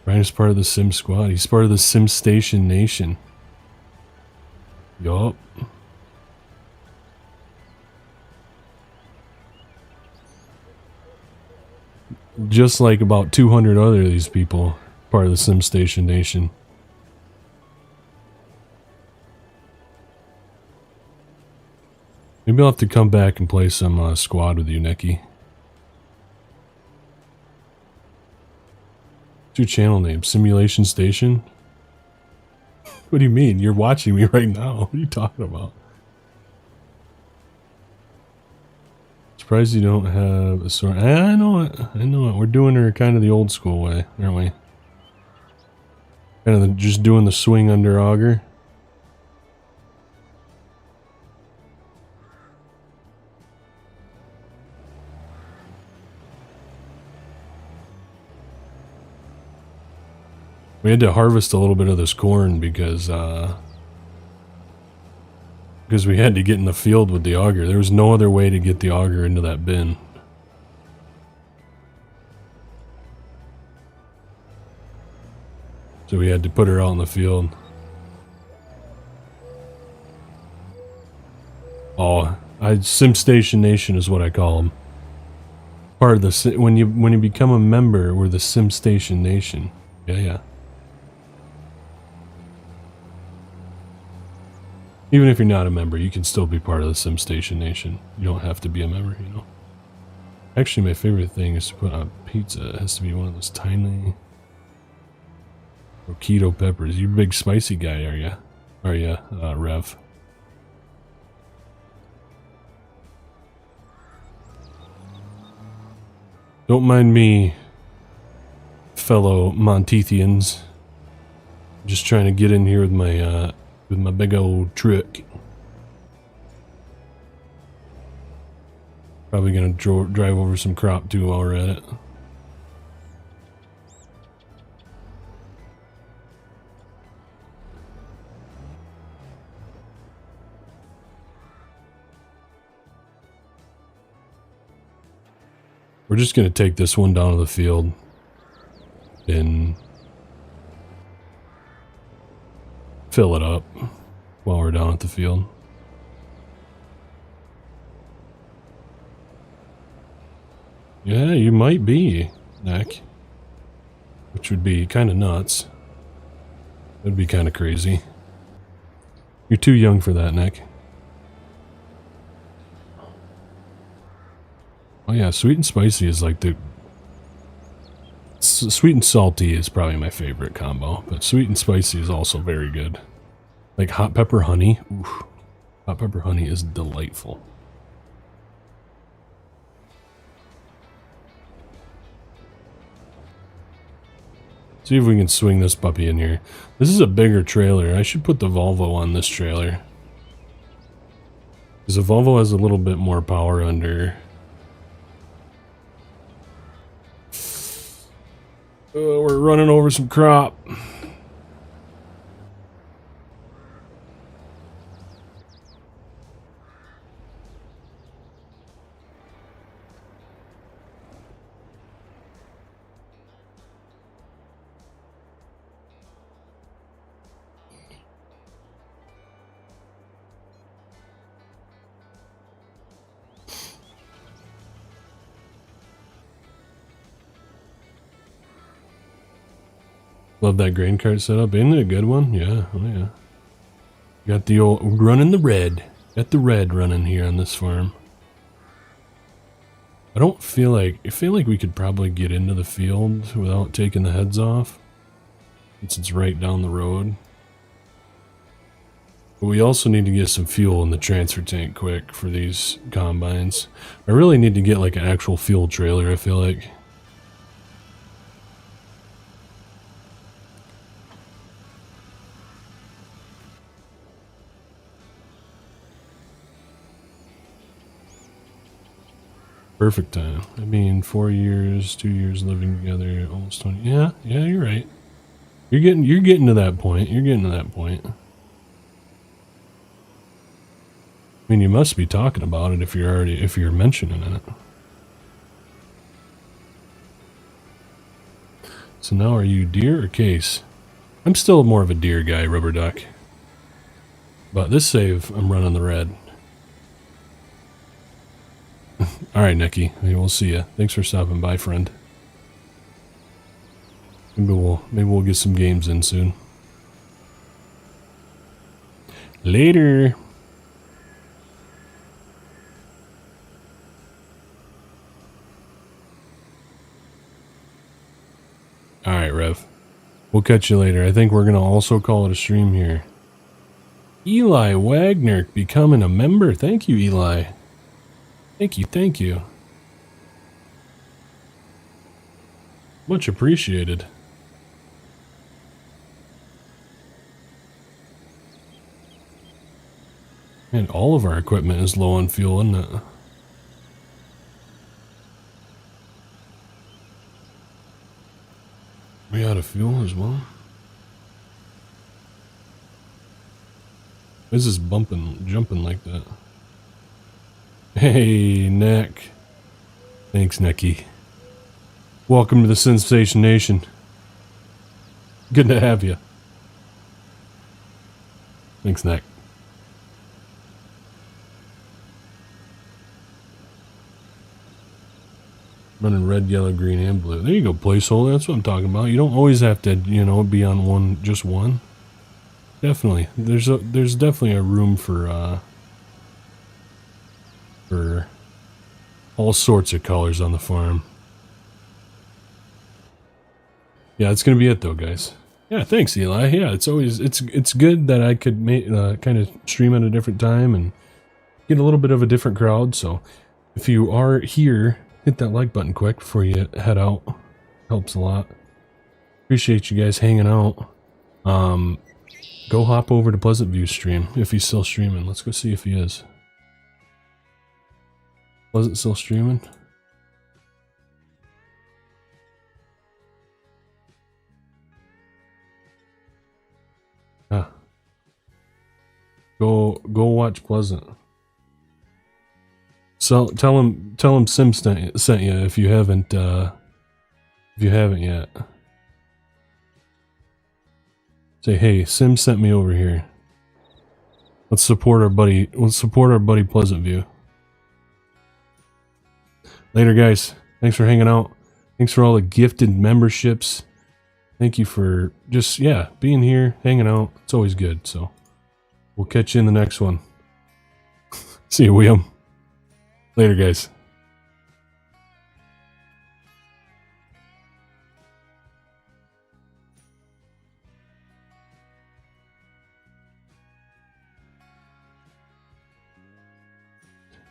Ryan is part of the Sim Squad. He's part of the Sim Station Nation. Yup. Just like about 200 other of these people, part of the Sim Station Nation. Maybe I'll have to come back and play some squad with you, Nicky. What's your channel name? Simulation Station? What do you mean? You're watching me right now. What are you talking about? Surprised you don't have a sword. I know it. I know it. We're doing her kind of the old school way, aren't we? Kind of just doing the swing under auger. We had to harvest a little bit of this corn because we had to get in the field with the auger. There was no other way to get the auger into that bin. So we had to put her out in the field. Oh, Sim Station Nation is what I call them. Part of the when you become a member, we're the Sim Station Nation. Yeah. Even if you're not a member, you can still be part of the Sim Station Nation. You don't have to be a member, you know. Actually, my favorite thing is to put on pizza. It has to be one of those tiny keto peppers. You're a big spicy guy, are you? Are you, Rev? Don't mind me, fellow Monteithians. Just trying to get in here with my big old truck. Probably gonna drive over some crop too while we're at it. We're just gonna take this one down to the field and fill it up while we're down at the field. Yeah, you might be, Nick. Which would be kind of nuts. That'd be kind of crazy. You're too young for that, Nick. Oh yeah, sweet and spicy is like the... Sweet and salty is probably my favorite combo, but sweet and spicy is also very good. Like hot pepper honey. Oof. Hot pepper honey is delightful. See if we can swing this puppy in here. This is a bigger trailer. I should put the Volvo on this trailer. Because the Volvo has a little bit more power under... we're running over some crop. Love that grain cart setup. Isn't it a good one? Yeah, oh yeah. Got the old running the red. Got the red running here on this farm. I feel like we could probably get into the field without taking the heads off, since it's right down the road. But we also need to get some fuel in the transfer tank quick for these combines. I really need to get like an actual fuel trailer, I feel like. Perfect time. I mean, 4 years, 2 years living together, almost 20. Yeah, you're right. You're getting to that point. You're getting to that point. I mean, you must be talking about it if you're mentioning it. So now are you deer or case? I'm still more of a deer guy, rubber duck. But this save, I'm running the red. Alright, Nicky. We'll see ya. Thanks for stopping by, friend. Maybe we'll get some games in soon. Later. Alright, Rev. We'll catch you later. I think we're gonna also call it a stream here. Eli Wagner becoming a member. Thank you, Eli. Thank you. Much appreciated. And all of our equipment is low on fuel, isn't it? We out of fuel as well. Why is this jumping like that? Hey, Neck. Thanks, Necky. Welcome to the Sensation Nation. Good to have you. Thanks, Neck. Running red, yellow, green, and blue. There you go, placeholder. That's what I'm talking about. You don't always have to, be on just one. Definitely. There's definitely a room for all sorts of colors on the farm. Yeah, it's gonna be it though, guys. Yeah, thanks, Eli. Yeah, it's good that I could kind of stream at a different time and get a little bit of a different crowd. So if you are here, hit that like button quick before you head out. Helps a lot. Appreciate you guys hanging out. Go hop over to Pleasant View stream if he's still streaming. Let's go see if he is. Pleasant still streaming? Ah. Go watch Pleasant. So tell him Sim sent you if you haven't yet. Say, hey, Sim sent me over here. Let's support our buddy Pleasant View. Later, guys. Thanks for hanging out. Thanks for all the gifted memberships. Thank you for just, being here, hanging out. It's always good, so we'll catch you in the next one. See you, William. Later, guys.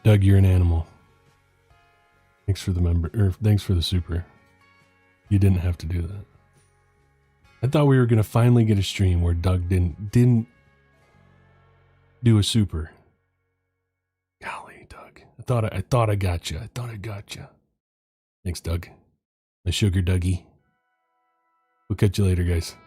Doug, you're an animal. Thanks for thanks for the super. You didn't have to do that. I thought we were gonna finally get a stream where Doug didn't do a super. Golly, Doug. I thought I got you. Thanks, Doug. My sugar Dougie. We'll catch you later, guys.